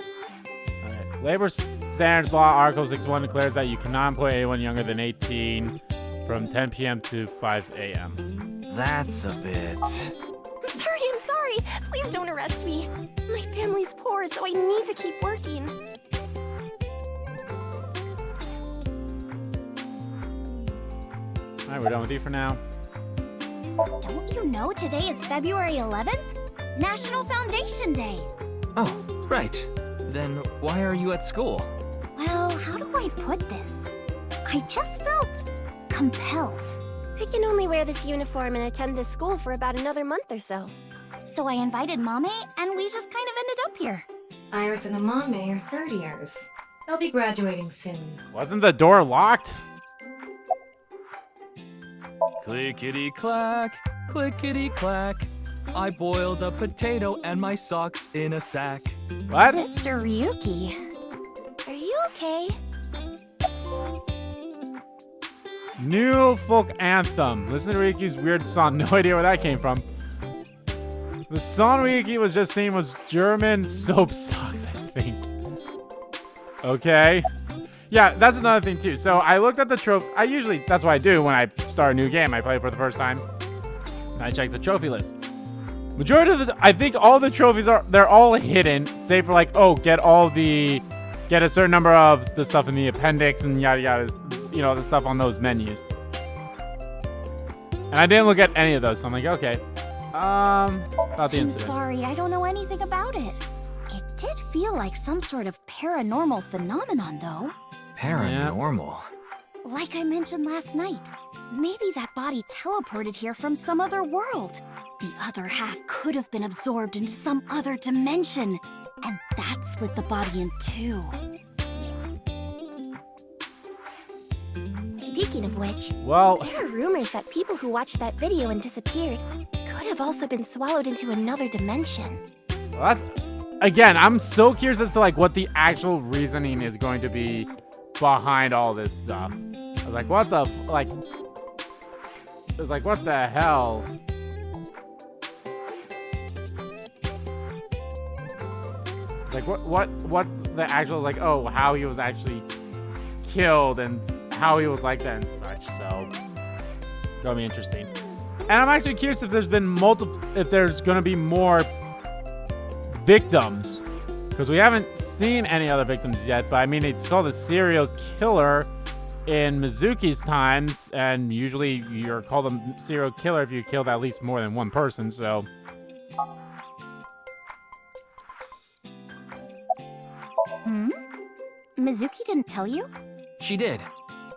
Alright. Labor standards law Article 61 declares that you cannot employ anyone younger than 18 from 10 p.m. to 5 a.m. That's a bit... I'm sorry. Please don't arrest me. My family's poor, so I need to keep working. Alright, we're done with you for now. Don't you know today is February 11th? National Foundation Day. Oh, right. Then why are you at school? Well, how do I put this? I just felt compelled. I can only wear this uniform and attend this school for about another month or so. So I invited Mommy, and we just kind of ended up here. Iris and Amame are third years. He'll be graduating soon. Wasn't the door locked? Clickety clack, clickety clack. I boiled a potato and my socks in a sack. What? Mr. Ryuki. Are you okay? New folk anthem. Listen to Ryuki's weird song. No idea where that came from. The song Ryuki was just saying was German soap socks, I think. Okay. Yeah, that's another thing too. So I looked at the trophy. That's what I do when I start a new game. I play it for the first time. And I check the trophy list. Majority of I think all the trophies they're all hidden, save for like, oh, get a certain number of the stuff in the appendix and yada yada, you know, the stuff on those menus. And I didn't look at any of those, so I'm like, okay. About the I'm incident. sorry, I don't know anything about it. It did feel like some sort of paranormal phenomenon, though. Paranormal? Like I mentioned last night, maybe that body teleported here from some other world. The other half could have been absorbed into some other dimension, and that split the body in two. Speaking of which, well, there are rumors that people who watched that video and disappeared could have also been swallowed into another dimension. Well, again, I'm so curious as to like what the actual reasoning is going to be behind all this stuff. I was like, what the it's like, what the hell? It's like what the actual, like, oh, how he was actually killed and how he was like that and such. So gonna be interesting. And I'm actually curious if there's been if there's gonna be more victims, because we haven't seen any other victims yet. But I mean, it's called a serial killer in Mizuki's times, and usually you're called a serial killer if you killed at least more than one person. So Mizuki didn't tell you? She did,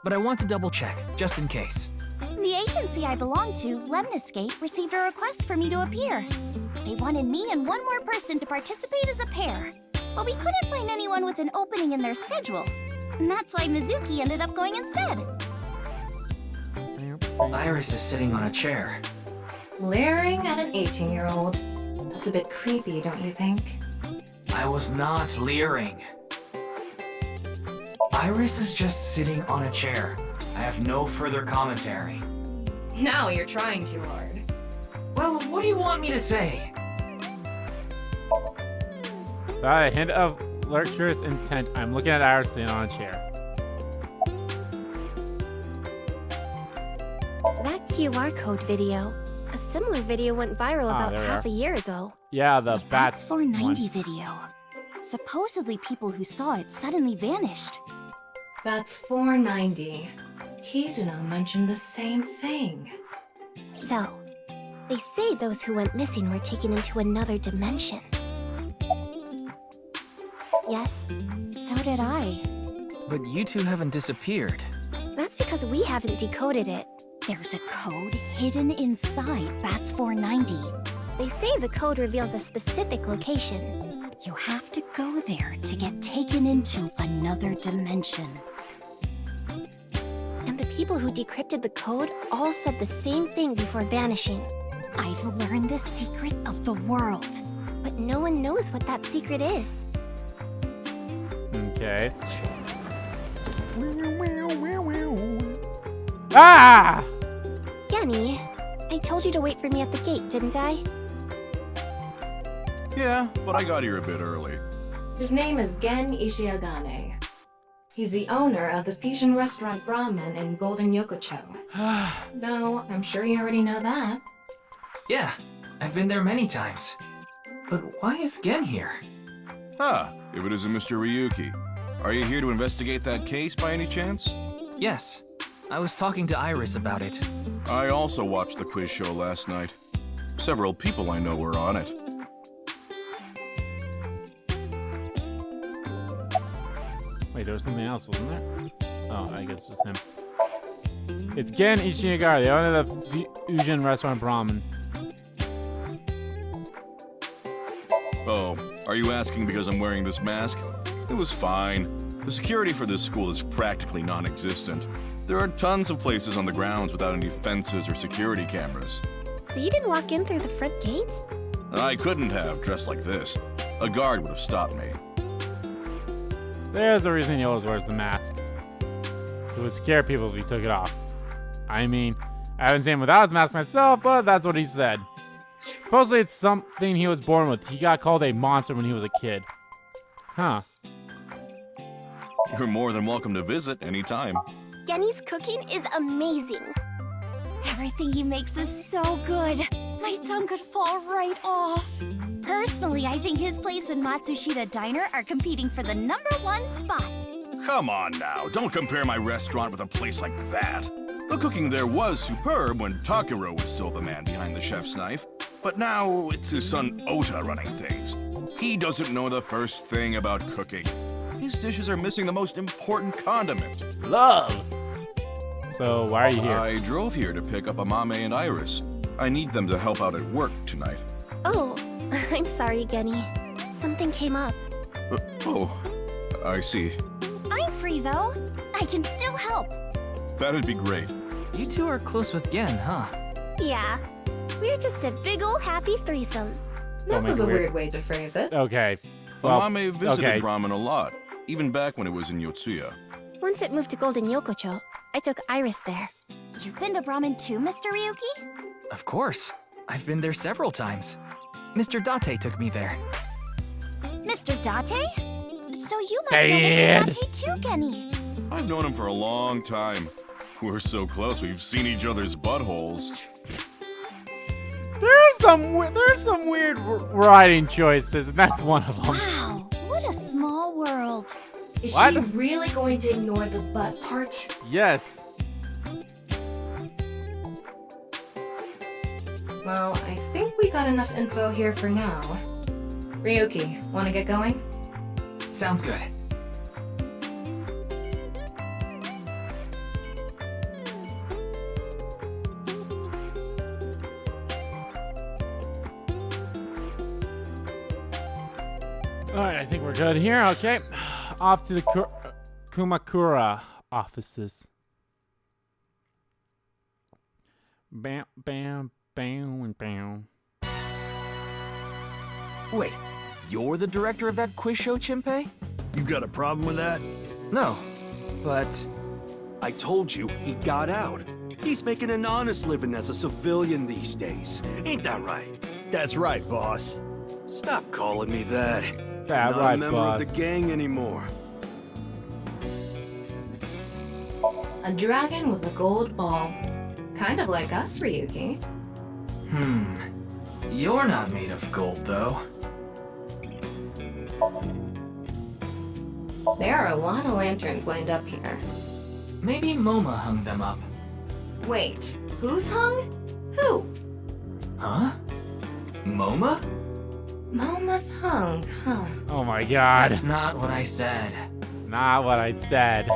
but I want to double check, just in case. The agency I belong to, Lemniscape, received a request for me to appear. They wanted me and one more person to participate as a pair, but we couldn't find anyone with an opening in their schedule. And that's why Mizuki ended up going instead. Iris is sitting on a chair. Leering at an 18-year-old. That's a bit creepy, don't you think? I was not leering. Iris is just sitting on a chair. I have no further commentary. Now you're trying too hard. Well, what do you want me to say? a hint of luxurious intent. I'm looking at Iris sitting on a chair. That QR code video. A similar video went viral about half a year ago. Yeah, the bats. 490 video. Supposedly people who saw it suddenly vanished. That's 490. Kizuna mentioned the same thing. So, they say those who went missing were taken into another dimension. Yes? So did I. But you two haven't disappeared. That's because we haven't decoded it. There's a code hidden inside Bats 490. They say the code reveals a specific location. You have to go there to get taken into another dimension. And the people who decrypted the code all said the same thing before vanishing. I've learned the secret of the world. But no one knows what that secret is. Okay. Ah! Genny, I told you to wait for me at the gate, didn't I? Yeah, but I got here a bit early. His name is Gen Ishiagane. He's the owner of the fusion restaurant Ramen in Golden Yokocho. Though, I'm sure you already know that. Yeah, I've been there many times. But why is Gen here? If it isn't Mr. Ryuki. Are you here to investigate that case by any chance? Yes. I was talking to Iris about it. I also watched the quiz show last night. Several people I know were on it. Wait, there was something else, wasn't there? Oh, I guess it's just him. It's Gen Ishiagare, the owner of the fusion restaurant Ramen. Oh, are you asking because I'm wearing this mask? It was fine. The security for this school is practically non-existent. There are tons of places on the grounds without any fences or security cameras. So you didn't walk in through the front gate? I couldn't have, dressed like this. A guard would have stopped me. There's a reason he always wears the mask. It would scare people if he took it off. I mean, I haven't seen him without his mask myself, but that's what he said. Supposedly it's something he was born with. He got called a monster when he was a kid. Huh. You're more than welcome to visit anytime. Genny's cooking is amazing. Everything he makes is so good. My tongue could fall right off. Personally, I think his place and Matsushita Diner are competing for the #1 spot. Come on now, don't compare my restaurant with a place like that. The cooking there was superb when Takiro was still the man behind the chef's knife. But now it's his son Ota running things. He doesn't know the first thing about cooking. His dishes are missing the most important condiment. Love! So, why are you here? I drove here to pick up Amame and Iris. I need them to help out at work tonight. Oh, I'm sorry, Genny. Something came up. Oh, I see. I'm free, though. I can still help. That'd be great. You two are close with Gen, huh? Yeah. We're just a big ol' happy threesome. That was a weird way to phrase it. Okay. Well, Amame visited okay. ramen a lot, even back when it was in Yotsuya. Once it moved to Golden Yokocho, I took Iris there. You've been to Brahmin too, Mr. Ryuki? Of course. I've been there several times. Mr. Date took me there. Mr. Date? So you must Dad. know Mr. Date too, Genny. I've known him for a long time. We're so close, we've seen each other's buttholes. There's some weird writing choices, and that's one of them. Wow, what a small world. Is What? she really going to ignore the butt part? Yes. Well, I think we got enough info here for now. Ryuki, wanna get going? Sounds good. Alright, I think we're good here. Okay. Off to the Kumakura offices. Bam, bam, bam, bam. Wait, you're the director of that quiz show, Chimpei? You got a problem with that? No, but... I told you, he got out. He's making an honest living as a civilian these days. Ain't that right? That's right, boss. Stop calling me that. That I'm not right, a member boss. of the gang anymore. A dragon with a gold ball. Kind of like us, Ryuki. You're not made of gold, though. There are a lot of lanterns lined up here. Maybe MoMA hung them up. Wait, who's hung? Who? Huh? MoMA? Moma's hung, huh? Oh my god. That's not what I said. Not what I said.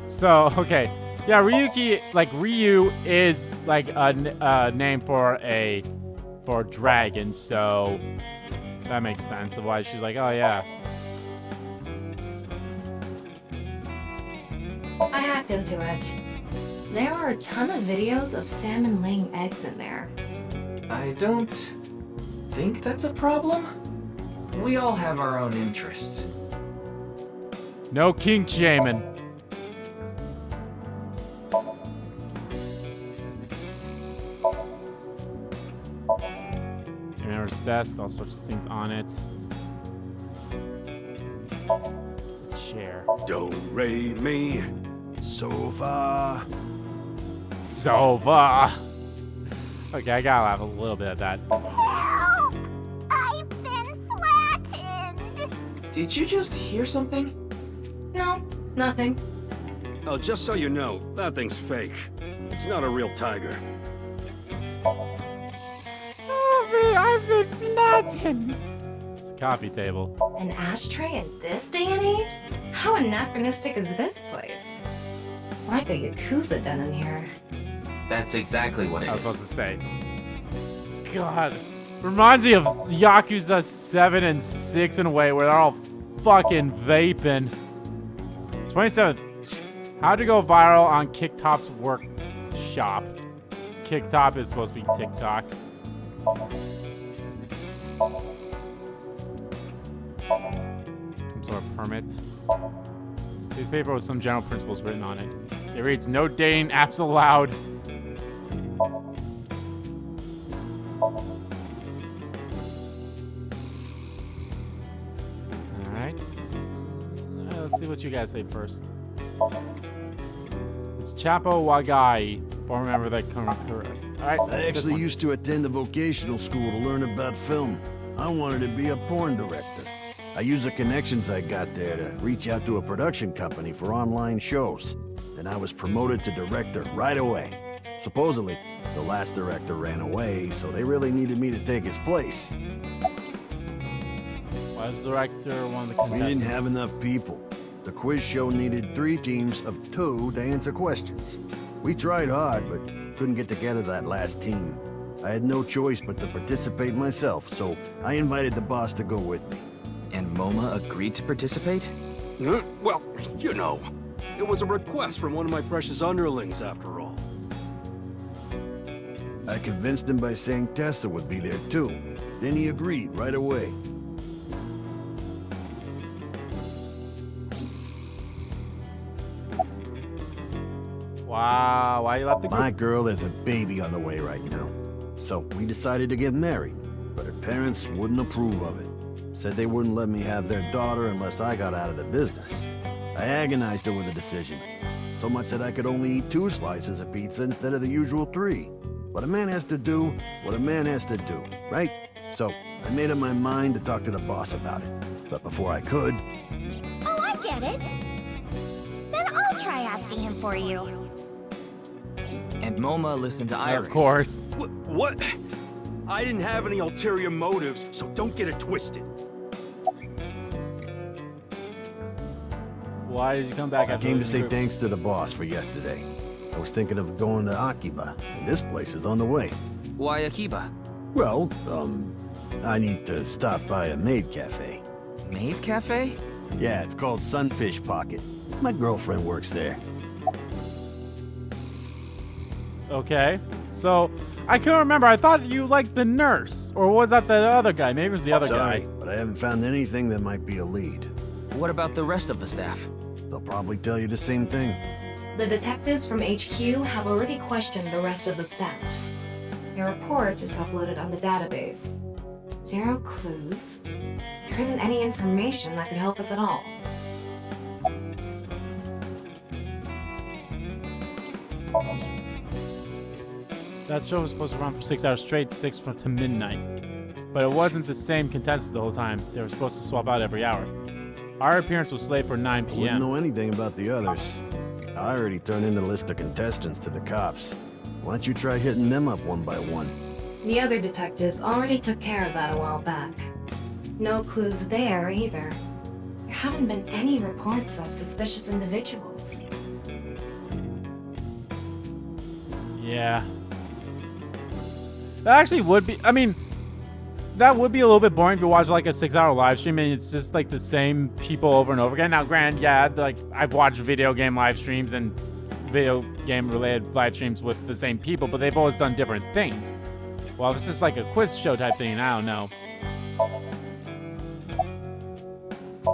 So, okay. Yeah, Ryuki, like, Ryu is, like, a name for a dragon, so that makes sense of why she's like, oh yeah. I hacked into it. There are a ton of videos of salmon laying eggs in there. I don't think that's a problem. We all have our own interests. No kink shaming. There's a desk, all sorts of things on it. Chair. Don't raid me. Sofa. Sofa. Okay, I gotta laugh a little bit at that. Help! I've been flattened! Did you just hear something? No, nothing. Oh, just so you know, that thing's fake. It's not a real tiger. I've been flattened. It's a coffee table. An ashtray in this day and age? How anachronistic is this place? It's like a Yakuza den in here. That's exactly what it I was is. about to say. God. Reminds me of Yakuza 7 and 6 in a way where they're all fucking vaping. 27th. How to go viral on Kicktop's workshop. Kicktop is supposed to be TikTok. Some sort of permit. This paper with some general principles written on it. It reads, no dating apps allowed. Alright. Let's see what you guys say first. It's Chapo Wagai, former member of the Kumakuras. Alright. I actually used to attend a vocational school to learn about film. I wanted to be a porn director. I used the connections I got there to reach out to a production company for online shows. Then I was promoted to director right away. Supposedly, the last director ran away, so they really needed me to take his place. Why was the director one of the contestants? We didn't have enough people. The quiz show needed 3 teams of 2 to answer questions. We tried hard, but couldn't get together that last team. I had no choice but to participate myself, so I invited the boss to go with me. And MoMA agreed to participate? Well, you know, it was a request from one of my precious underlings, after all. I convinced him by saying Tessa would be there too. Then he agreed right away. Wow, why you left the group? My girl has a baby on the way right now. So we decided to get married, but her parents wouldn't approve of it. Said they wouldn't let me have their daughter unless I got out of the business. I agonized over the decision, so much that I could only eat 2 slices of pizza instead of the usual 3. But a man has to do what a man has to do, right? So I made up my mind to talk to the boss about it. But before I could... Oh, I get it. Then I'll try asking him for you. And MoMA listened to Iris. Of course. What? I didn't have any ulterior motives, so don't get it twisted. Why did you come back I after came to leaving the say group? thanks to the boss for yesterday. I was thinking of going to Akiba, and this place is on the way. Why Akiba? Well, I need to stop by a maid cafe. Maid cafe? Yeah, it's called Sunfish Pocket. My girlfriend works there. Okay. So, I couldn't remember. I thought you liked the nurse. Or was that the other guy? Maybe it was the other Sorry, guy. but I haven't found anything that might be a lead. What about the rest of the staff? They'll probably tell you the same thing. The detectives from HQ have already questioned the rest of the staff. Your report is uploaded on the database. 0 clues. There isn't any information that could help us at all. That show was supposed to run for 6 hours straight, 6 to midnight. But it wasn't the same contestants the whole time. They were supposed to swap out every hour. Our appearance was slated for 9 I wouldn't p.m. know anything about the others. I already turned in a list of contestants to the cops. Why don't you try hitting them up one by one? The other detectives already took care of that a while back. No clues there either. There haven't been any reports of suspicious individuals. Yeah. That actually would be, I mean, that would be a little bit boring if you watch like a 6-hour live stream and it's just like the same people over and over again. Now, granted, yeah, like I've watched video game live streams and video game related live streams with the same people, but they've always done different things. Well, if it's just like a quiz show type thing, I don't know.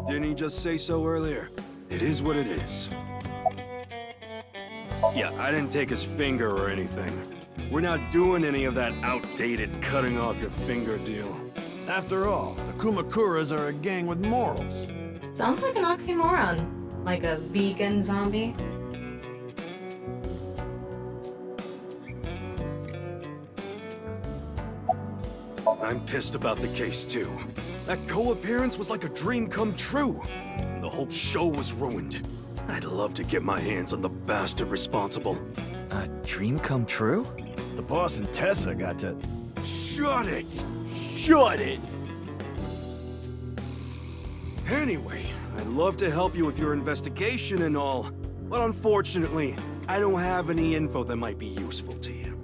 Didn't he just say so earlier? It is what it is. Yeah, I didn't take his finger or anything. We're not doing any of that outdated cutting off your finger deal. After all, the Kumakuras are a gang with morals. Sounds like an oxymoron. Like a vegan zombie. I'm pissed about the case too. That co-appearance was like a dream come true. And the whole show was ruined. I'd love to get my hands on the bastard responsible. A dream come true? The boss and Tessa got to... Shut it! Shut it! Anyway, I'd love to help you with your investigation and all, but unfortunately, I don't have any info that might be useful to you.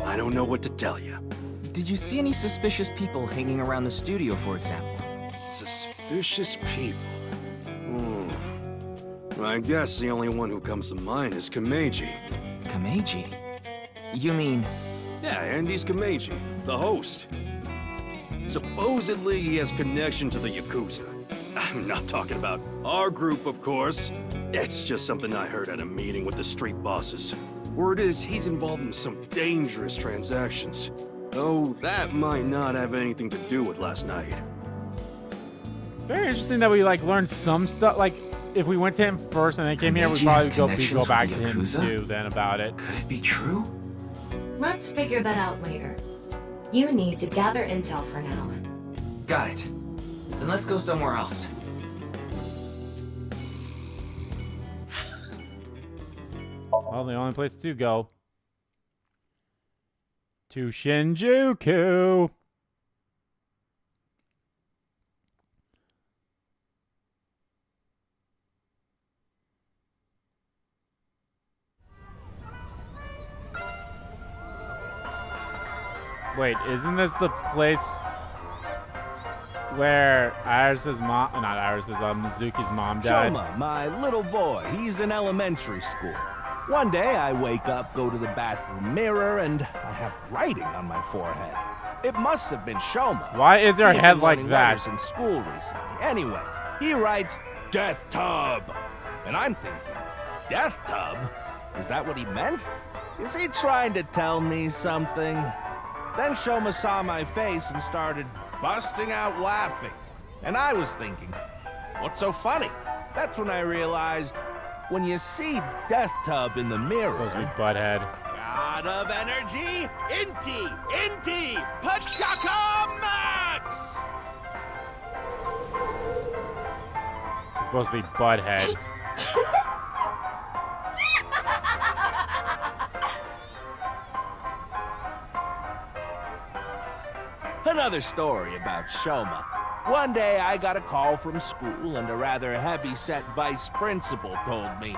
I don't know what to tell you. Did you see any suspicious people hanging around the studio, for example? Suspicious people? I guess the only one who comes to mind is Kameji. Kameji? You mean... Yeah, Andy's Kameji, the host. Supposedly he has connection to the Yakuza. I'm not talking about our group, of course. It's just something I heard at a meeting with the street bosses. Word is he's involved in some dangerous transactions. Though that might not have anything to do with last night. Very interesting that we like learned some stuff. Like if we went to him first and then came here, we'd probably go back to him too. Then about it. Could it be true? Let's figure that out later. You need to gather intel for now. Got it. Then let's go somewhere else. Well, the only place to go. To Shinjuku. Wait, isn't this the place where Iris's mom, not Iris's, Mizuki's mom died? Shoma, my little boy, he's in elementary school. One day I wake up, go to the bathroom mirror, and I have writing on my forehead. It must have been Shoma. Why is your He had head been like learning that? letters in school recently. Anyway, he writes, Death Tub. And I'm thinking, Death Tub? Is that what he meant? Is he trying to tell me something? Then Shoma saw my face and started busting out laughing. And I was thinking, what's so funny? That's when I realized, when you see Death Tub in the mirror... Supposed to be Butthead. God of energy, Inti, Pachaka Max! It's supposed to be Butthead. Another story about Shoma. One day I got a call from school and a rather heavy-set vice principal told me,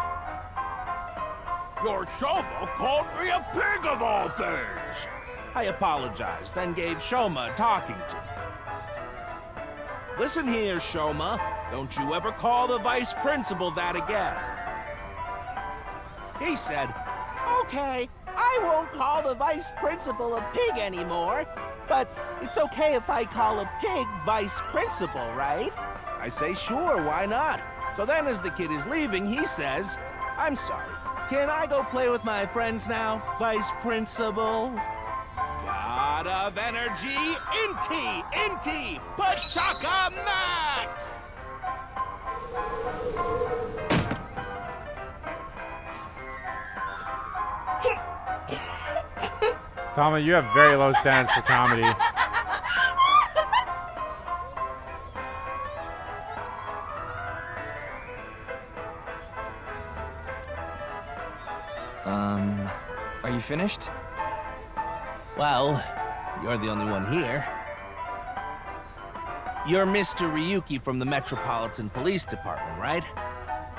Your Shoma called me a pig of all things! I apologized, then gave Shoma a talking to. Listen here, Shoma. Don't you ever call the vice principal that again. He said, Okay, I won't call the vice principal a pig anymore. But it's okay if I call a pig vice principal, right? I say, sure, why not? So then as the kid is leaving, he says, I'm sorry, can I go play with my friends now, vice principal? God of energy, Inti, Pachaka Max! Tommy, you have very low standards for comedy. Are you finished? Well, you're the only one here. You're Mr. Ryuki from the Metropolitan Police Department, right?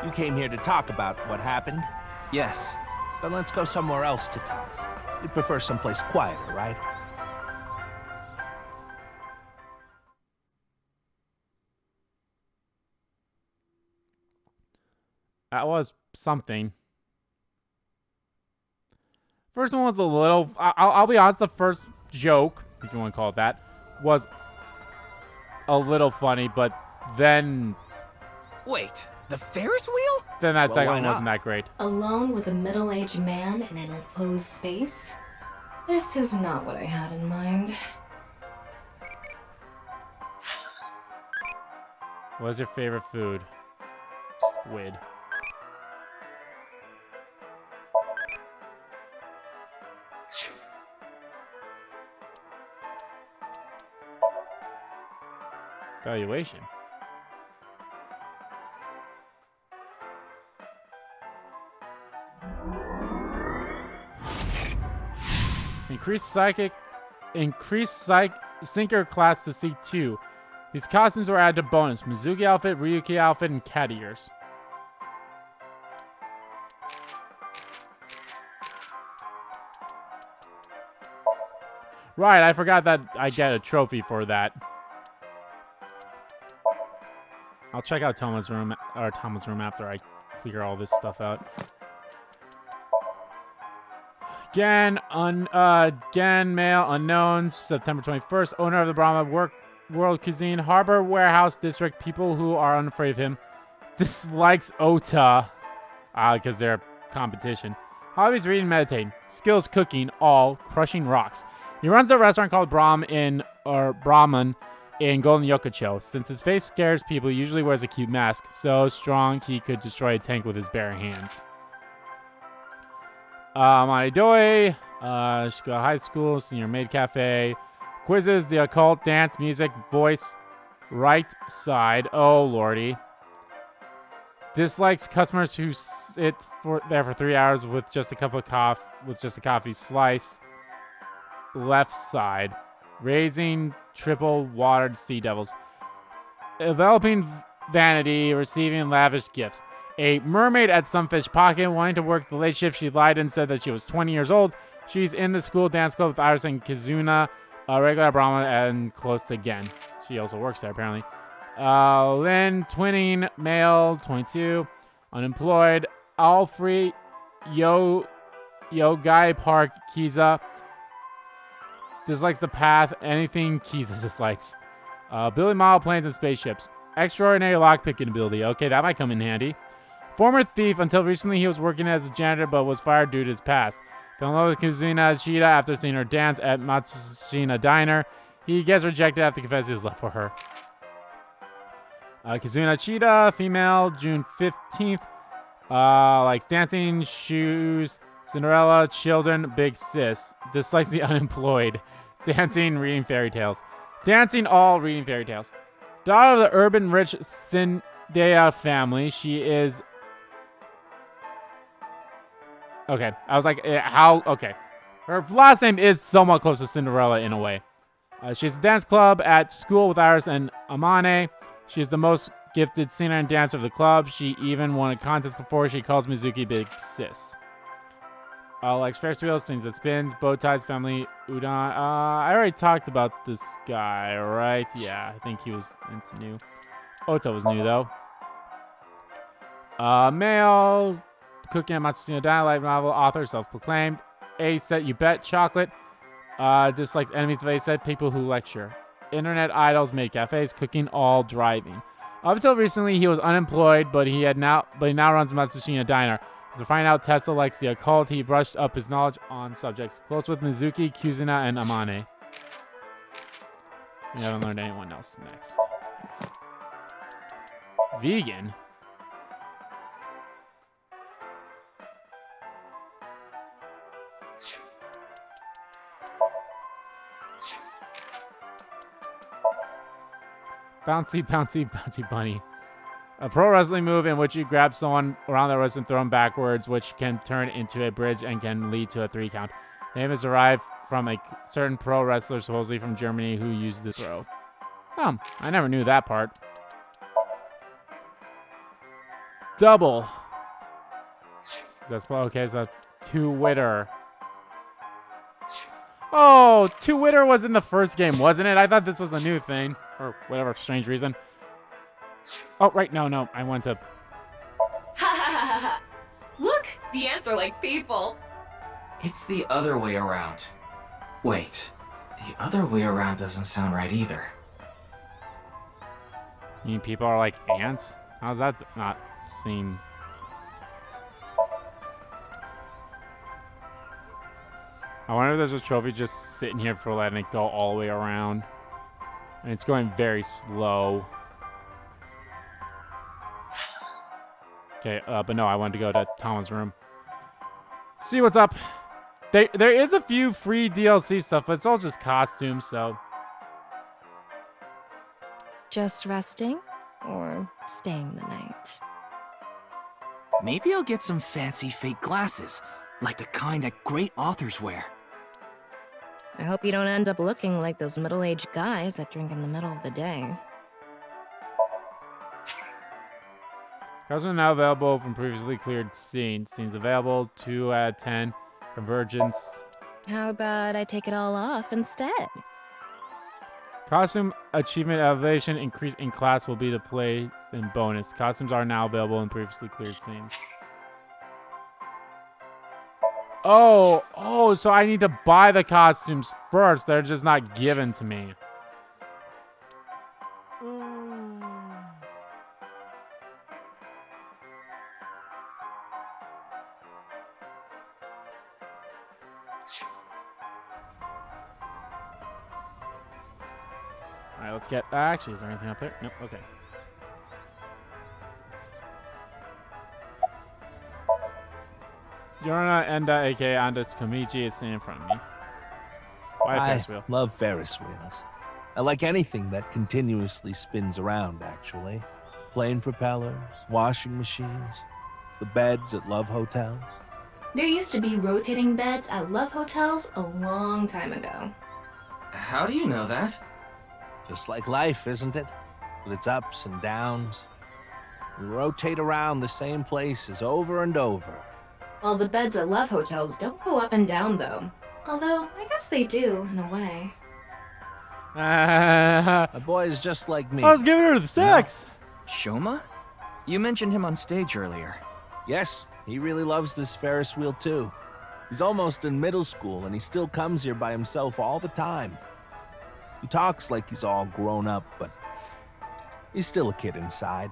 You came here to talk about what happened? Yes. Then let's go somewhere else to talk. You'd prefer someplace quieter, right? That was something. First one was a little... I'll be honest, the first joke, if you want to call it that, was a little funny, but then... Wait, the Ferris wheel? Then that second one wasn't that great. Alone with a middle-aged man in an enclosed space? This is not what I had in mind. What's your favorite food? Squid. Valuation. Increased Stinker class to C2. These costumes were added to bonus. Mizuki outfit, Ryuki outfit, and cat ears. Right, I forgot that I get a trophy for that. I'll check out Toma's room after I clear all this stuff out. Again, mail unknowns. September 21st. Owner of the Brahma World Cuisine Harbor Warehouse District. People who are unafraid of him. Dislikes Ota. Because they're competition. Hobbies: reading, meditating. Skills: cooking, all crushing rocks. He runs a restaurant called Brahman in Golden Yokocho. Since his face scares people, he usually wears a cute mask. So strong he could destroy a tank with his bare hands. Maridoi, she go to high school, senior maid cafe. Quizzes: the occult, dance, music, voice. Right side. Oh lordy. Dislikes customers who sit there for 3 hours with just a cup of coffee slice. Left side. Raising triple watered sea devils. Developing vanity, receiving lavish gifts. A mermaid at Sunfish Pocket, wanting to work the late shift. She lied and said that she was 20 years old. She's in the school dance club with Iris and Kizuna, a regular Brahma, and close to Gen. She also works there, apparently. Lynn, twinning, male, 22, unemployed. Alfrey, Yogai Park, Kiza. Dislikes the path, anything Kiza dislikes. Billy Model planes and spaceships. Extraordinary lockpicking ability. Okay, that might come in handy. Former thief. Until recently, he was working as a janitor, but was fired due to his past. Fell in love with Kuzuna Chida after seeing her dance at Matsushina Diner. He gets rejected after confessing his love for her. Kizuna Chida, female, June 15th. Likes dancing, shoes, Cinderella, children, big sis. Dislikes the unemployed. Dancing, reading fairy tales. Dancing, all reading fairy tales. Daughter of the urban rich Sindea family. She is... Okay, I was like, how? Okay. Her last name is somewhat close to Cinderella in a way. She's a dance club at school with Iris and Amane. She is the most gifted singer and dancer of the club. She even won a contest before. She calls Mizuki Big Sis. Likes Ferris wheels, things that spins, bow ties, family, udon. I already talked about this guy, right? Yeah, I think he was into new. Ota was new, though. Male, cooking at Matsushina Diner, light novel, author, self-proclaimed. A set, you bet, chocolate. Dislikes enemies of A set, people who lecture. Internet idols, make cafes, cooking, all driving. Up until recently, he was unemployed, but he now runs Matsushina Diner. To find out Tesla likes the occult, he brushed up his knowledge on subjects close with Mizuki, Kuzuna, and Amane. We haven't learned anyone else next. Vegan? Bouncy, bouncy, bouncy bunny. A pro wrestling move in which you grab someone around their wrist and throw them backwards, which can turn into a bridge and can lead to a 3 count. The name is derived from a certain pro wrestler, supposedly from Germany, who used this throw. I never knew that part. Double. That's okay, so two-witter. Oh, two-witter was in the first game, wasn't it? I thought this was a new thing, for whatever strange reason. Oh, right, no, I want to... Look, the ants are like people. It's the other way around. Wait, the other way around doesn't sound right either. You mean people are like ants? How's that not seem... I wonder if there's a trophy just sitting here for letting it go all the way around. And it's going very slow. Okay, but no, I wanted to go to Tama's room. See what's up. There is a few free DLC stuff, but it's all just costumes, so... Just resting? Or staying the night? Maybe I'll get some fancy fake glasses, like the kind that great authors wear. I hope you don't end up looking like those middle-aged guys that drink in the middle of the day. Cards are now available from previously cleared scenes. Scenes available, 2 out of 10. Convergence. How about I take it all off instead? Costume achievement elevation increase in class will be the place in bonus. Costumes are now available in previously cleared scenes. Oh, so I need to buy the costumes first. They're just not given to me. All right, let's get. Actually, is there anything up there? Nope. Okay. Yorona and aka Andis Komichi is sitting in front of me. Why a I Ferris wheel? love Ferris wheels. I like anything that continuously spins around, actually. Plane propellers, washing machines, the beds at love hotels. There used to be rotating beds at love hotels a long time ago. How do you know that? Just like life, isn't it? With its ups and downs. We rotate around the same places over and over. Well, the beds at love hotels don't go up and down, though. Although, I guess they do, in a way. A boy is just like me. I was giving her the sex. Shoma? You mentioned him on stage earlier. Yes, he really loves this Ferris wheel too. He's almost in middle school and he still comes here by himself all the time. He talks like he's all grown up, but he's still a kid inside.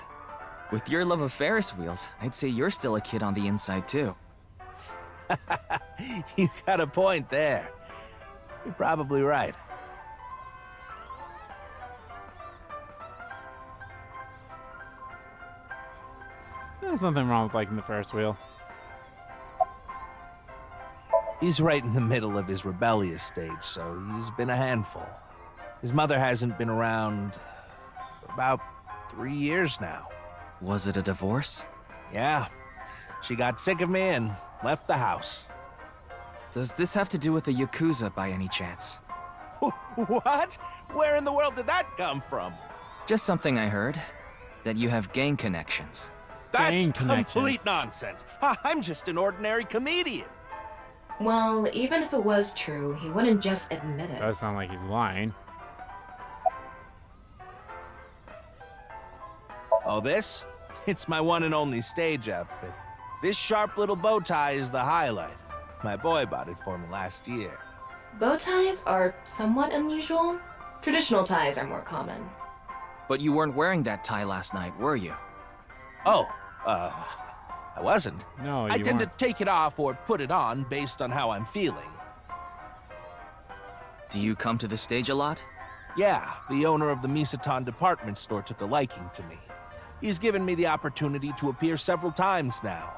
With your love of Ferris wheels, I'd say you're still a kid on the inside too. You got a point there. You're probably right. There's nothing wrong with liking the Ferris wheel. He's right in the middle of his rebellious stage, so he's been a handful. His mother hasn't been around for about 3 years now. Was it a divorce? Yeah. She got sick of me and left the house. Does this have to do with the Yakuza by any chance? What? Where in the world did that come from? Just something I heard. That you have gang connections. That's complete nonsense. I'm just an ordinary comedian. Well, even if it was true, he wouldn't just admit it. Does sound like he's lying. Oh, this? It's my one and only stage outfit. This sharp little bow tie is the highlight. My boy bought it for me last year. Bow ties are somewhat unusual. Traditional ties are more common. But you weren't wearing that tie last night, were you? Oh, I wasn't. No, you I tend weren't. to take it off or put it on based on how I'm feeling. Do you come to the stage a lot? Yeah, the owner of the Misaton department store took a liking to me. He's given me the opportunity to appear several times now.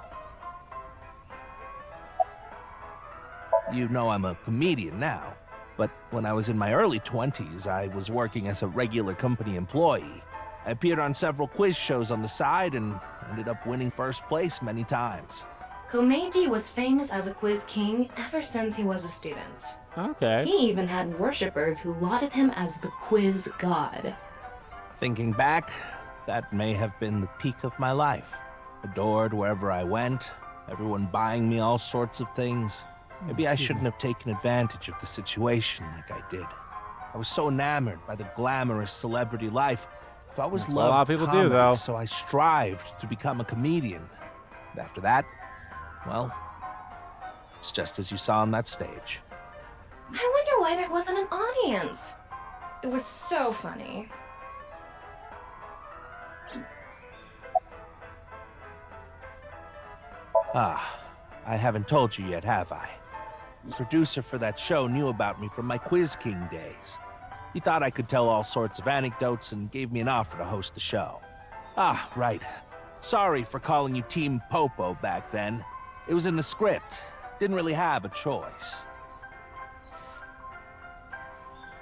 You know I'm a comedian now, but when I was in my early 20s, I was working as a regular company employee. I appeared on several quiz shows on the side and ended up winning first place many times. Komeiji was famous as a quiz king ever since he was a student. Okay. He even had worshippers who lauded him as the quiz god. Thinking back, that may have been the peak of my life. Adored wherever I went, everyone buying me all sorts of things. Maybe I shouldn't have taken advantage of the situation like I did. I was so enamored by the glamorous celebrity life. I've always That's what loved a lot of people do, comedy, though. so I strived to become a comedian. And after that, well, it's just as you saw on that stage. I wonder why there wasn't an audience. It was so funny. Ah, I haven't told you yet, have I? The producer for that show knew about me from my Quiz King days. He thought I could tell all sorts of anecdotes and gave me an offer to host the show. Ah, right. Sorry for calling you Team Popo back then. It was in the script. Didn't really have a choice.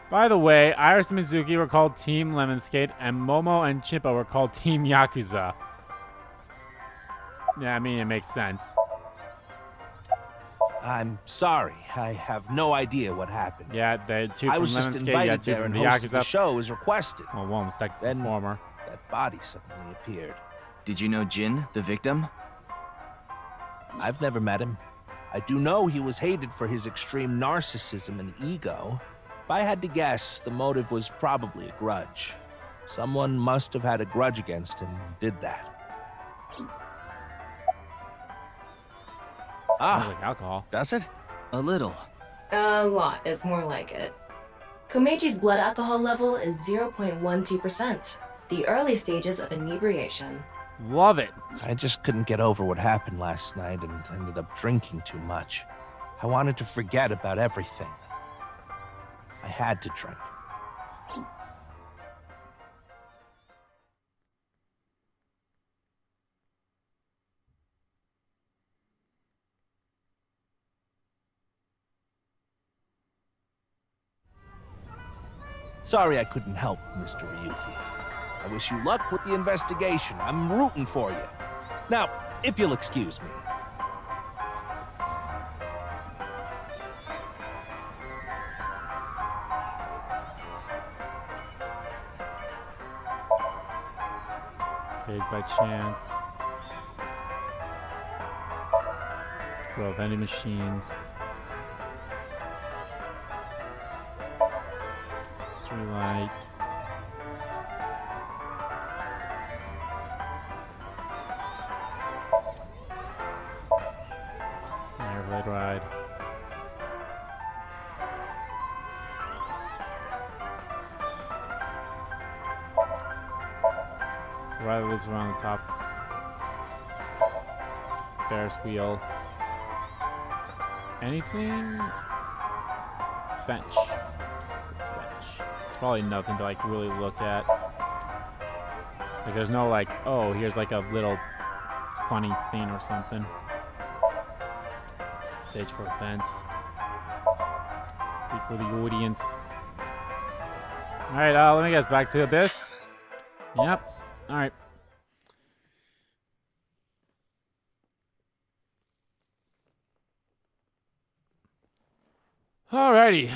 By the way, Iris and Mizuki were called Team Lemon Skate, and Momo and Chimpa were called Team Yakuza. Yeah, I mean, it makes sense. I'm sorry. I have no idea what happened. Yeah, the two I from was Lemon just Skate, you got invited two there from and the hosted the Yakuza. show as requested. Well, one was like the Then former. that body suddenly appeared. Did you know Jin, the victim? I've never met him. I do know he was hated for his extreme narcissism and ego. If I had to guess, the motive was probably a grudge. Someone must have had a grudge against him and did that. Smells like alcohol. Does it? A little. A lot is more like it. Komechi's blood alcohol level is 0.12%, the early stages of inebriation. Love it. I just couldn't get over what happened last night and ended up drinking too much. I wanted to forget about everything. I had to drink. Sorry I couldn't help, Mr. Ryuki. I wish you luck with the investigation. I'm rooting for you. Now, if you'll excuse me. Pig by chance. Bro, vending machines. Streetlight. Airblade ride. So Riley lives around the top. Ferris wheel. Anything? Bench. It's probably nothing to like really look at. Like there's no like, oh, here's like a little funny thing or something. Stage for events. See for the audience. Alright, let me guess, back to Abyss. Yep. Alright. Alrighty.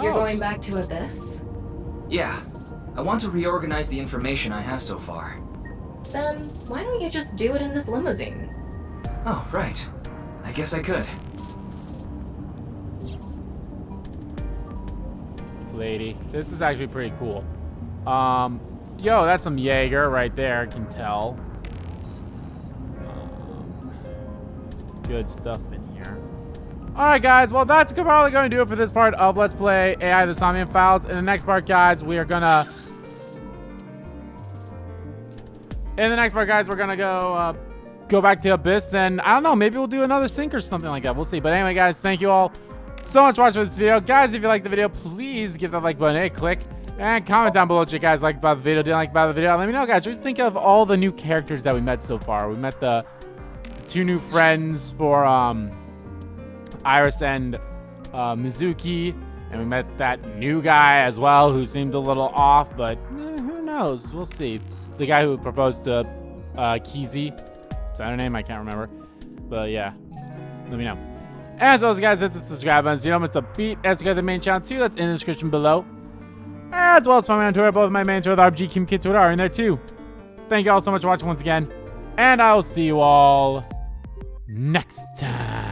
You're going back to Abyss? Yeah. I want to reorganize the information I have so far. Then why don't you just do it in this limousine? Oh, right. I guess I could. Lady. This is actually pretty cool. Yo, that's some Jaeger right there, I can tell. Good stuff in here. Alright guys, well that's probably going to do it for this part of Let's Play AI the Somnium Files. In the next part, guys, we're gonna go back to Abyss, and I don't know, maybe we'll do another sync or something like that. We'll see. But anyway, guys, thank you all so much for watching this video. Guys, if you liked the video, please give that like button a click. And comment down below what you guys liked about the video, didn't like about the video. Let me know, guys. What do you think of all the new characters that we met so far? We met the two new friends for Iris and Mizuki. And we met that new guy as well who seemed a little off, but who knows? We'll see. The guy who proposed to Kizi. Is that her name? I can't remember. But yeah, let me know. And as always, guys, hit the subscribe button so you know it's a beat. And subscribe to the main channel too. That's in the description below. As well as follow me on Twitter. Both of my main Twitter, the RBG Kim Kid Twitter, are in there too. Thank you all so much for watching once again. And I will see you all next time.